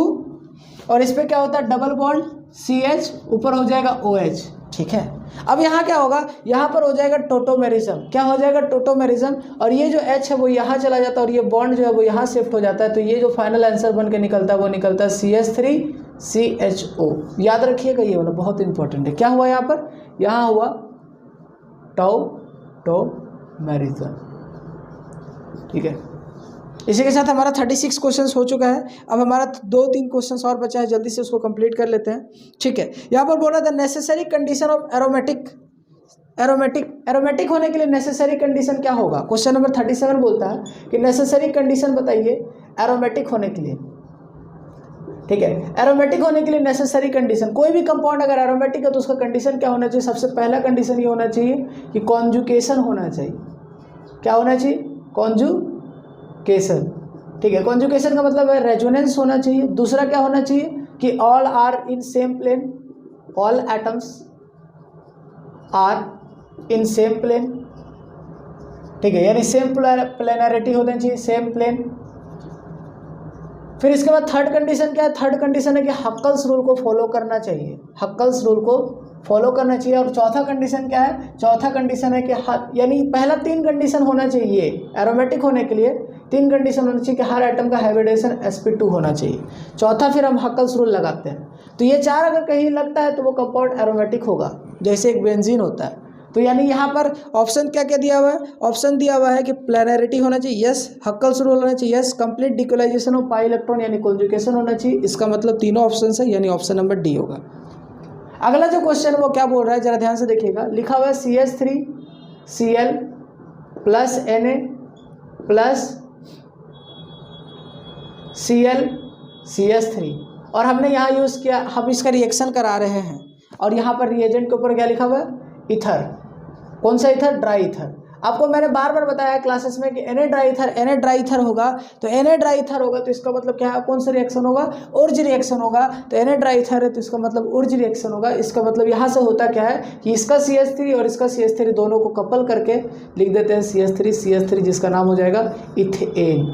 और इस पर क्या होता है, डबल बॉन्ड CH, ऊपर हो जाएगा OH। ठीक है, अब यहाँ क्या होगा, यहाँ पर हो जाएगा टोटोमेरिज्म। क्या हो जाएगा, टोटोमेरिज्म, और ये जो H है वो यहाँ चला जाता है और ये बॉन्ड जो है वो यहाँ शिफ्ट हो जाता है। तो ये जो फाइनल आंसर बन के निकलता है वो निकलता है CH3CHO। याद रखिएगा, ये वाला बहुत इंपॉर्टेंट है। क्या हुआ यहाँ पर, यहाँ हुआ टोटोमेरिज्म। ठीक है, इसी के साथ हमारा 36 क्वेश्चंस हो चुका है। अब हमारा 2-3 क्वेश्चंस और बचा है, जल्दी से उसको कंप्लीट कर लेते हैं। ठीक है, यहाँ पर बोला था नेसेसरी कंडीशन ऑफ एरोमेटिक होने के लिए नेसेसरी कंडीशन क्या होगा। क्वेश्चन नंबर 37 बोलता है कि नेसेसरी कंडीशन बताइए एरोमेटिक होने के लिए। ठीक है, एरोमेटिक होने के लिए नेसेसरी कंडीशन, कोई भी कंपाउंड अगर एरोमेटिक है तो उसका कंडीशन क्या होना चाहिए, सबसे पहला कंडीशन ये होना चाहिए कि कॉन्जुगेशन होना चाहिए। क्या होना चाहिए, कॉन्जुगेशन। ठीक है, कॉन्जुगेशन का मतलब है रेजोनेंस होना चाहिए। दूसरा क्या होना चाहिए कि all are in same plane, all atoms are in same plane. ठीक है, यानी सेम प्लेनैरिटी होनी चाहिए, सेम प्लेन। फिर इसके बाद थर्ड कंडीशन क्या है, थर्ड कंडीशन है कि हक्कल्स रूल को फॉलो करना चाहिए, हक्कल्स रूल को फॉलो करना चाहिए। और चौथा कंडीशन क्या है, चौथा कंडीशन है कि यानी पहला 3 कंडीशन होना चाहिए एरोमेटिक होने के लिए, 3 कंडीशन होना चाहिए कि हर एटम का हाइब्रिडेशन sp2 होना चाहिए। चौथा फिर हम हक्कल्स रूल लगाते हैं। तो ये 4 अगर कहीं लगता है तो वो कंपाउंड एरोमेटिक होगा, जैसे एक बेंजीन होता है। तो यानी यहाँ पर ऑप्शन क्या क्या दिया हुआ है, ऑप्शन दिया हुआ है कि प्लेनैरिटी होना चाहिए, यस, हक्कल्स रूल होना चाहिए, yes, complete delocalisation of pi electron यानी कॉन्जुगेशन होना चाहिए। इसका मतलब तीनों ऑप्शन है, यानी ऑप्शन नंबर डी होगा। अगला जो क्वेश्चन है वो क्या बोल रहा है, जरा ध्यान से देखिएगा। लिखा हुआ है CH3Cl plus Na plus Cl CH3, और हमने यहाँ यूज़ किया, हम इसका रिएक्शन करा रहे हैं, और यहाँ पर रिएजेंट के ऊपर क्या लिखा हुआ है, ईथर। कौन सा ईथर, ड्राई ईथर। आपको मैंने बार बार बताया क्लासेस में कि Na ड्राई ईथर होगा, तो Na ड्राई ईथर होगा तो इसका मतलब क्या है, कौन सा रिएक्शन होगा, उर्ज रिएक्शन होगा। तो Na ड्राई ईथर है तो इसका मतलब उर्ज रिएक्शन होगा। इसका मतलब यहाँ से होता क्या है कि इसका CH3 और इसका CH3 दोनों को कपल करके लिख देते हैं CH3 जिसका नाम हो जाएगा इथेन।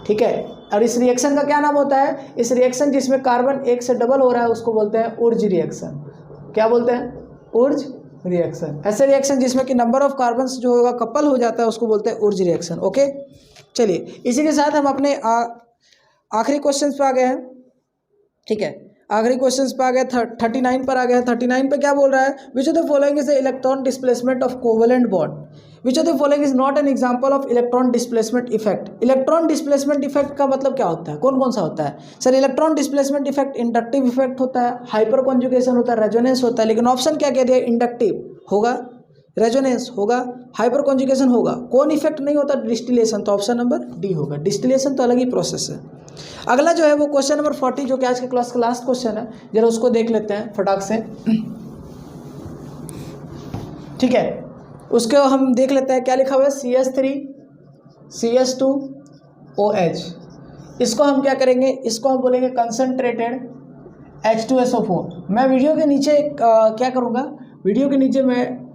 ठीक है, और इस रिएक्शन का क्या नाम होता है, इस रिएक्शन जिसमें कार्बन 1 से डबल हो रहा है उसको बोलते हैं उर्ज रिएक्शन। क्या बोलते हैं, उर्ज रिएक्शन। ऐसे रिएक्शन जिसमें कि नंबर ऑफ कार्बन्स जो होगा कपल हो जाता है उसको बोलते हैं उर्ज रिएक्शन। ओके, चलिए इसी के साथ हम अपने आखिरी क्वेश्चन पे आ गए हैं। ठीक है, आखिरी क्वेश्चन पे आ गए, 39 पर आ गए हैं। 39 पे क्या बोल रहा है, which of the following is the electron displacement of covalent bond, which of the following is not an example of electron displacement effect. Electron displacement effect का मतलब क्या होता है, कौन कौन सा होता है sir. Electron displacement effect inductive effect होता है, हाइपर कॉन्जुगेशन होता है, रेजोनेंस होता है। लेकिन ऑप्शन क्या कह दिया, इंडक्टिव होगा, रेजोनेंस होगा, हाइपर कॉन्जुगेशन होगा, कौन इफेक्ट नहीं होता, डिस्टिलेशन। तो ऑप्शन नंबर डी होगा, डिस्टिलेशन तो अलग ही प्रोसेस है। अगला जो है वो क्वेश्चन नंबर 40 जो कि आज के क्लास का लास्ट क्वेश्चन है, जरा उसको देख लेते हैं फटाक से। ठीक है, उसको हम देख लेते हैं। क्या लिखा हुआ है, CH3 CH2OH। इसको हम क्या करेंगे, इसको हम बोलेंगे कंसनट्रेटेड H2SO4। मैं वीडियो के नीचे क्या करूँगा, वीडियो के नीचे मैं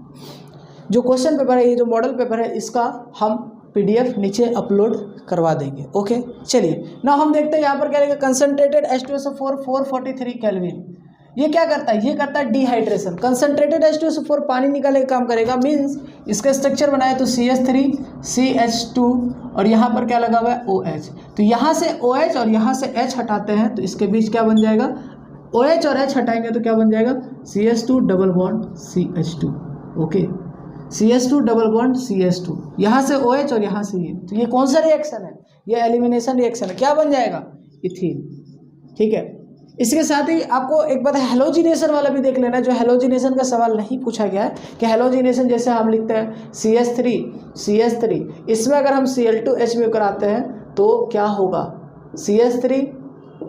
जो क्वेश्चन पेपर है, ये जो मॉडल पेपर है, इसका हम PDF नीचे अपलोड करवा देंगे। ओके, चलिए ना हम देखते हैं यहाँ पर क्या रहेगा, कंसनट्रेटेड H2SO4 443 केल्विन। ये क्या करता है, ये करता है डिहाइड्रेशन। कंसनट्रेटेड H2SO4 पानी निकालने का काम करेगा, मीन्स इसका स्ट्रक्चर बनाए तो CH3 CH2 और यहाँ पर क्या लगा हुआ है OH। तो यहाँ से OH और यहाँ से H हटाते हैं तो इसके बीच क्या बन जाएगा, OH और H हटाएंगे तो क्या बन जाएगा, CH2 double bond CH2। Okay, CH2 double bond CH2, यहाँ से OH और यहाँ से ये, तो ये कौन सा रिएक्शन है, ये एलिमिनेशन रिएक्शन है। क्या बन जाएगा, इथीन। ठीक है, इसके साथ ही आपको एक बात हेलोजिनेशन वाला भी देख लेना, जो हेलोजिनेशन का सवाल नहीं पूछा गया है कि हेलोजिनेशन जैसे हम लिखते हैं CH3, इसमें अगर हम Cl2H में कराते हैं तो क्या होगा, CH3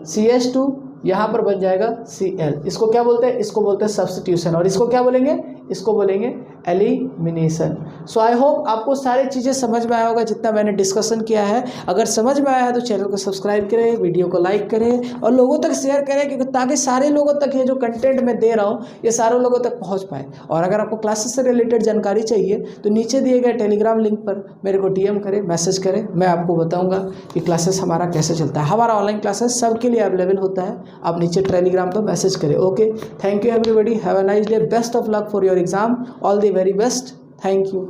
CH2 यहाँ पर बन जाएगा Cl। इसको क्या बोलते हैं, इसको बोलते हैं सब्स्टिट्यूशन, और इसको क्या बोलेंगे, इसको बोलेंगे एलिमिनेशन। सो आई होप आपको सारी चीज़ें समझ में आया होगा जितना मैंने डिस्कशन किया है। अगर समझ में आया है तो चैनल को सब्सक्राइब करें, वीडियो को लाइक करें और लोगों तक शेयर करें, क्योंकि ताकि सारे लोगों तक ये जो कंटेंट मैं दे रहा हूँ ये सारे लोगों तक पहुँच पाए। और अगर आपको क्लासेस से रिलेटेड जानकारी चाहिए तो नीचे दिए गए टेलीग्राम लिंक पर मेरे को DM करें, मैसेज करें, मैं आपको बताऊँगा कि क्लासेस हमारा कैसे चलता है। हमारा ऑनलाइन क्लासेस सबके लिए अवेलेबल होता है, आप नीचे टेलीग्राम पर मैसेज करें। Okay, thank you everybody, have a nice day, best of luck for your exam, all the very best, thank you.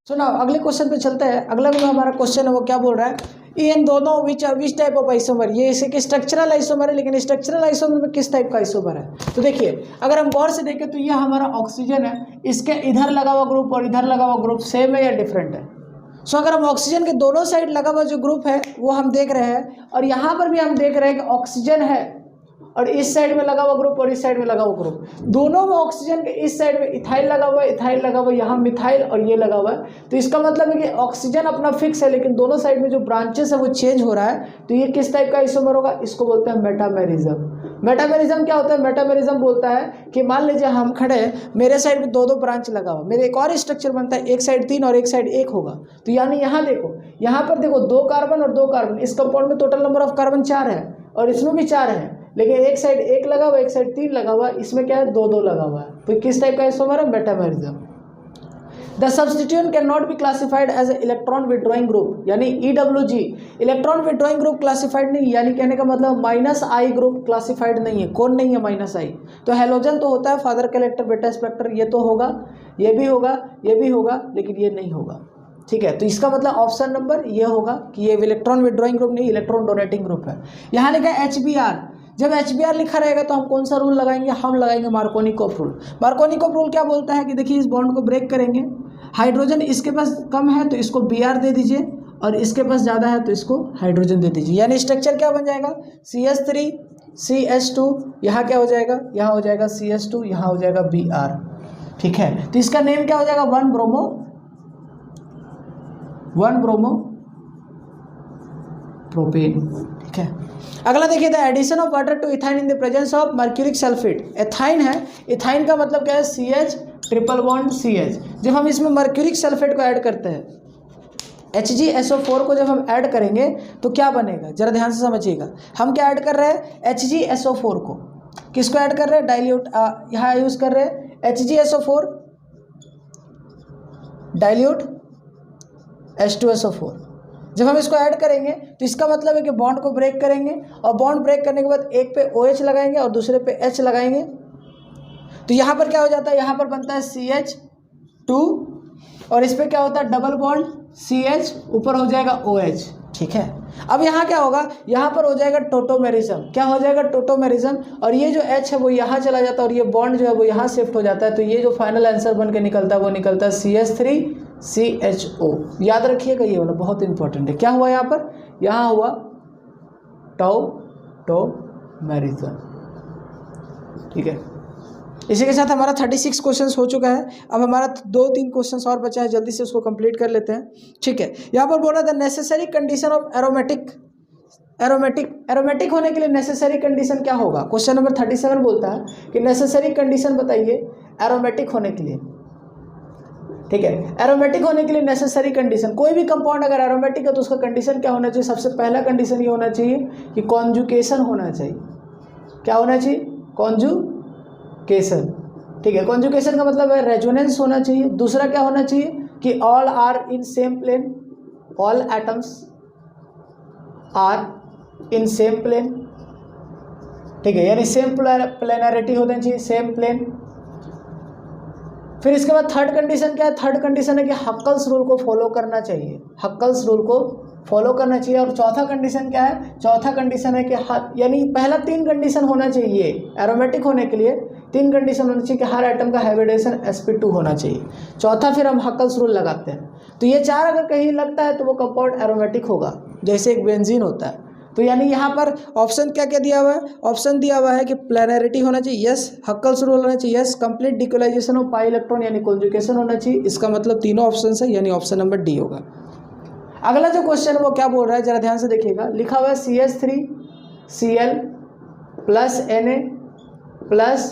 सुना, अगले क्वेश्चन पे चलते हैं। अगला जो हमारा क्वेश्चन है वो क्या बोल रहा है, इन दोनों विच टाइप ऑफ आइसोमर, ये इसे कि स्ट्रक्चरल आइसोमर है, लेकिन स्ट्रक्चरल आइसोमर में किस टाइप का आइसोमर है। तो देखिए अगर हम गौर से देखें तो ये हमारा ऑक्सीजन है, इसके इधर लगा हुआ ग्रुप और इधर लगा हुआ ग्रुप सेम है या डिफरेंट है। सो अगर हम ऑक्सीजन के दोनों साइड लगा हुआ जो ग्रुप है वो हम देख रहे हैं, और यहाँ पर भी हम देख रहे हैं कि ऑक्सीजन है और इस साइड में लगा हुआ ग्रुप और इस साइड में लगा हुआ ग्रुप, दोनों में ऑक्सीजन के इस साइड में इथाइल लगा हुआ है, इथाइल लगा हुआ है, यहाँ मिथाइल और ये लगा हुआ है। तो इसका मतलब है कि ऑक्सीजन अपना फिक्स है, लेकिन दोनों साइड में जो ब्रांचेस है वो चेंज हो रहा है। तो ये किस टाइप का आइसोमर होगा, इसको बोलते हैं मेटामेरिज्म। मेटामेरिज्म क्या होता है, मेटामेरिज्म बोलता है कि मान लीजिए हम खड़े हैं, मेरे साइड में दो ब्रांच लगा हुआ, मेरे एक और स्ट्रक्चर बनता है, एक साइड 3 और एक साइड 1 होगा। तो यानी यहाँ देखो, यहाँ पर देखो 2 कार्बन और 2 कार्बन, इस कंपाउंड में टोटल नंबर ऑफ कार्बन 4 है और इसमें भी 4 है, लेकिन एक साइड 1 लगा हुआ, एक साइड 3 लगा हुआ, इसमें क्या है 2 लगा हुआ है। तो किस टाइप का आइसोमर है, metamerism. The substituent can not be classified as electron withdrawing group, यानी EWG electron withdrawing group classified नहीं, यानी कहने का मतलब -I ग्रुप क्लासिफाइड नहीं है। कौन नहीं है, -I। तो हेलोजन तो होता है, फादर कैरेक्टर बेटा स्पेक्टर, ये तो होगा, ये भी होगा, ये भी होगा, लेकिन ये नहीं होगा। ठीक है, तो इसका मतलब ऑप्शन नंबर ये होगा कि ये इलेक्ट्रॉन विड्रॉइंग ग्रुप नहीं, इलेक्ट्रॉन डोनेटिंग ग्रुप है। यहाँ लिखा है HBr, जब HBr लिखा रहेगा तो हम कौन सा रूल लगाएंगे, हम लगाएंगे मार्कोनिकोफ रूल। मार्कोनिकोफ रूल क्या बोलता है कि देखिए इस बॉन्ड को ब्रेक करेंगे, हाइड्रोजन इसके पास कम है तो इसको Br दे दीजिए, और इसके पास ज़्यादा है तो इसको हाइड्रोजन दे दीजिए, यानी स्ट्रक्चर क्या बन जाएगा, CH3 CH2, यहाँ क्या हो जाएगा, यहाँ हो जाएगा CH2, यहाँ हो जाएगा Br। ठीक है, तो इसका नेम क्या हो जाएगा, 1 ब्रोमो प्रोपेन। ठीक है, अगला देखिए, the addition of water to ethyne in the presence of mercuric sulphate. Ethyne है, इथाइन का मतलब क्या है, CH ट्रिपल बॉन्ड CH। जब हम इसमें मर्क्यूरिक सल्फेट को ऐड करते हैं, HgSO4 को जब हम ऐड करेंगे तो क्या बनेगा, जरा ध्यान से समझिएगा। हम क्या ऐड कर रहे हैं, HgSO4 को, किसको ऐड कर रहे हैं, डाइल्यूट, यहाँ यूज कर रहे हैं HgSO4 डाइल्यूट H2SO4। जब हम इसको ऐड करेंगे तो इसका मतलब है कि बॉन्ड को ब्रेक करेंगे, और बॉन्ड ब्रेक करने के बाद एक पे OH लगाएंगे और दूसरे पे H लगाएंगे, तो यहाँ पर क्या हो जाता है, यहाँ पर बनता है CH2, और इस पर क्या होता है, डबल बॉन्ड CH, ऊपर हो जाएगा OH। ठीक है, अब यहाँ क्या होगा, यहाँ पर हो जाएगा टोटोमेरिज्म। क्या हो जाएगा, टोटोमेरिज्म, और ये जो H है वो यहाँ चला जाता है और ये बॉन्ड जो है वो यहाँ शिफ्ट हो जाता है। तो ये जो फाइनल आंसर बन के निकलता है वो निकलता है CH3 CHO। याद रखिएगा, ये वाला बहुत इंपॉर्टेंट है। क्या हुआ यहाँ पर, यहाँ हुआ टोटोमेरिज्म। ठीक है, इसी के साथ हमारा 36 क्वेश्चंस हो चुका है। अब हमारा 2-3 क्वेश्चंस और बचा है, जल्दी से उसको कंप्लीट कर लेते हैं। ठीक है, यहाँ पर बोल रहा था नेसेसरी कंडीशन ऑफ एरोमेटिक होने के लिए नेसेसरी कंडीशन क्या होगा। क्वेश्चन नंबर 37 बोलता है कि नेसेसरी कंडीशन बताइए एरोमेटिक होने के लिए। ठीक है, एरोमेटिक होने के लिए नेसेसरी कंडीशन, कोई भी कंपाउंड अगर एरोमेटिक है तो उसका कंडीशन क्या होना चाहिए, सबसे पहला कंडीशन ये होना चाहिए कि कॉन्जुकेशन होना चाहिए। क्या होना चाहिए, कॉन्जुकेशन। ठीक है, कॉन्जुकेशन का मतलब है रेजोनेंस होना चाहिए। दूसरा क्या होना चाहिए कि all are in same plane, all atoms are in same plane. ठीक है, यानी सेम प्लेनैरिटी होना चाहिए, सेम प्लेन। फिर इसके बाद थर्ड कंडीशन क्या है, थर्ड कंडीशन है कि हक्कल्स रूल को फॉलो करना चाहिए, हक्कल्स रूल को फॉलो करना चाहिए। और चौथा कंडीशन क्या है, चौथा कंडीशन है कि यानी पहला 3 कंडीशन होना चाहिए एरोमेटिक होने के लिए, 3 कंडीशन होना चाहिए कि हर एटम का हाइब्रिडेशन sp2 होना चाहिए। चौथा फिर हम हक्कल्स रूल लगाते हैं। तो ये 4 अगर कहीं लगता है तो वो कंपाउंड एरोमेटिक होगा, जैसे एक बेंजीन होता है। तो यानी यहाँ पर ऑप्शन क्या क्या दिया हुआ है, ऑप्शन दिया हुआ है कि प्लेनरिटी होना चाहिए, यस, हक्कल्स रूल होना चाहिए, yes, complete delocalisation of pi electron यानी कॉन्जुगेशन होना चाहिए। इसका मतलब तीनों ऑप्शन है, यानी ऑप्शन नंबर डी होगा। अगला जो क्वेश्चन है वो क्या बोल रहा है, जरा ध्यान से देखिएगा। लिखा हुआ है CH3Cl plus Na plus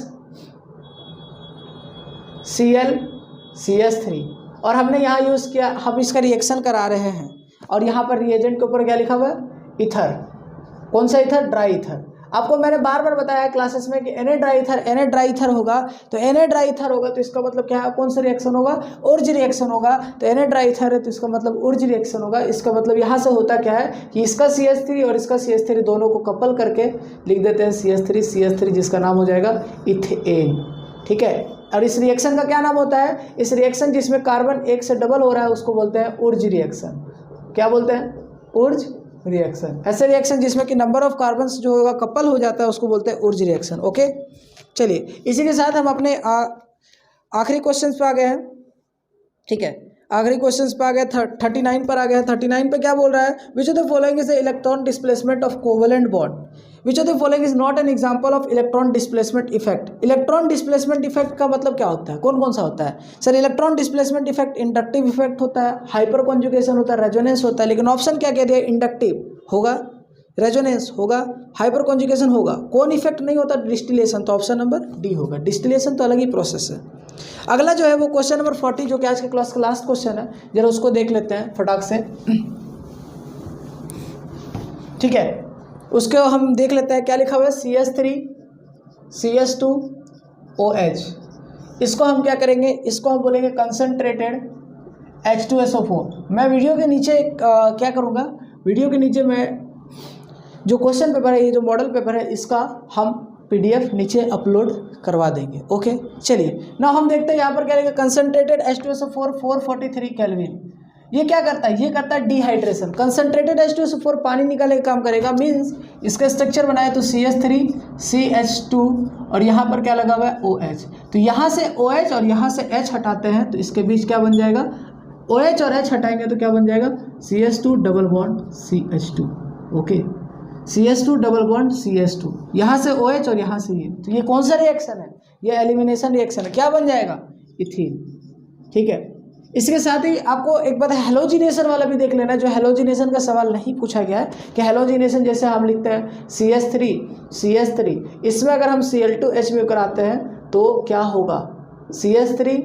Cl CH3, और हमने यहाँ यूज़ किया, हम इसका रिएक्शन करा रहे हैं, और यहाँ पर रिएजेंट के ऊपर क्या लिखा हुआ है, ईथर। कौन सा ईथर, ड्राई ईथर। आपको मैंने बार बार बताया क्लासेस में कि Na ड्राई ईथर होगा, तो Na ड्राई ईथर होगा तो इसका मतलब क्या है, कौन सा रिएक्शन होगा, उर्ज रिएक्शन होगा। तो Na ड्राई ईथर है तो इसका मतलब उर्ज रिएक्शन होगा। इसका मतलब यहाँ से होता क्या है कि इसका CH3 और इसका CH3 दोनों को कपल करके लिख देते हैं CH3 जिसका नाम हो जाएगा इथेन, ठीक है। और इस रिएक्शन का क्या नाम होता है, इस रिएक्शन जिसमें कार्बन एक से डबल हो रहा है उसको बोलते हैं उर्ज रिएक्शन। क्या बोलते हैं, उर्ज रिएक्शन। ऐसे रिएक्शन जिसमें कि नंबर ऑफ कार्बन्स जो होगा कपल हो जाता है उसको बोलते हैं उर्ज रिएक्शन। ओके, चलिए इसी के साथ हम अपने आखिरी क्वेश्चन पे आ गए हैं, ठीक है। आखिरी क्वेश्चन पे आ गए, 39 पर आ गए हैं। 39 पे क्या बोल रहा है, which of the following is the electron displacement of covalent bond, which of the following is not an example of electron displacement effect. Electron displacement effect का मतलब क्या होता है, कौन कौन सा होता है sir. Electron displacement effect inductive effect होता है, हाइपर कॉन्जुगेशन होता है, रेजोनेंस होता है। लेकिन ऑप्शन क्या कह दिया, इंडक्टिव होगा, रेजोनेंस होगा, हाइपर कॉन्जुगेशन होगा, कौन इफेक्ट नहीं होता, डिस्टिलेशन। तो ऑप्शन नंबर डी होगा। डिस्टिलेशन तो अलग ही प्रोसेस है। अगला जो है वो क्वेश्चन नंबर 40 जो कि आज के क्लास का लास्ट क्वेश्चन है, जरा उसको देख लेते हैं फटाक से, ठीक है। उसके हम देख लेते हैं क्या लिखा हुआ है, CH3 CH2OH। इसको हम क्या करेंगे, इसको हम बोलेंगे कंसंट्रेटेड H2SO4। मैं वीडियो के नीचे क्या करूँगा, वीडियो के नीचे मैं जो क्वेश्चन पेपर है, ये जो मॉडल पेपर है, इसका हम PDF नीचे अपलोड करवा देंगे। ओके, चलिए ना हम देखते हैं यहाँ पर क्या लिखा, कंसंट्रेटेड H2SO4 443 केल्विन। ये क्या करता है, ये करता है डिहाइड्रेशन। कंसंट्रेटेड H2SO4 पानी निकालने का काम करेगा, मीन्स इसका स्ट्रक्चर बनाए तो CH3 CH2 और यहाँ पर क्या लगा हुआ है OH। तो यहाँ से OH और यहाँ से H हटाते हैं तो इसके बीच क्या बन जाएगा, OH और H हटाएंगे तो क्या बन जाएगा, CH2 double bond CH2। Okay, CH2 double bond CH2, यहाँ से OH और यहाँ से ये, तो ये कौन सा रिएक्शन है, ये एलिमिनेशन रिएक्शन है। क्या बन जाएगा, इथीन, ठीक है। इसके साथ ही आपको एक बात हेलोजिनेशन वाला भी देख लेना, जो हेलोजिनेशन का सवाल नहीं पूछा गया है कि हेलोजिनेशन जैसे हम लिखते हैं CH3, इसमें अगर हम Cl2H में कराते हैं तो क्या होगा, CH3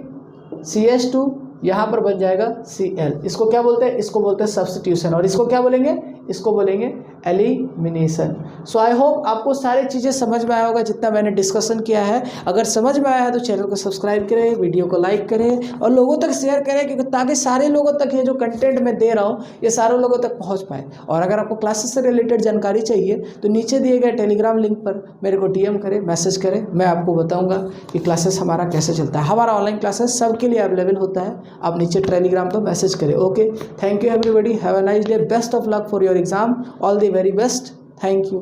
CH2 यहाँ पर बन जाएगा Cl। इसको क्या बोलते हैं, इसको बोलते हैं सब्स्टिट्यूशन, और इसको क्या बोलेंगे, इसको बोलेंगे एलिमिनेशन। सो आई होप आपको सारी चीज़ें समझ में आया होगा जितना मैंने डिस्कशन किया है। अगर समझ में आया है तो चैनल को सब्सक्राइब करें, वीडियो को लाइक करें और लोगों तक शेयर करें, क्योंकि ताकि सारे लोगों तक ये जो कंटेंट मैं दे रहा हूँ ये सारे लोगों तक पहुँच पाए। और अगर आपको क्लासेस से रिलेटेड जानकारी चाहिए तो नीचे दिए गए टेलीग्राम लिंक पर मेरे को DM करें, मैसेज करें, मैं आपको बताऊँगा कि क्लासेस हमारा कैसे चलता है। हमारा ऑनलाइन क्लासेस सबके लिए अवेलेबल होता है, आप नीचे टेलीग्राम पर मैसेज करें। Okay, thank you everybody, have a nice day, best of luck for your exam, all the very best, thank you.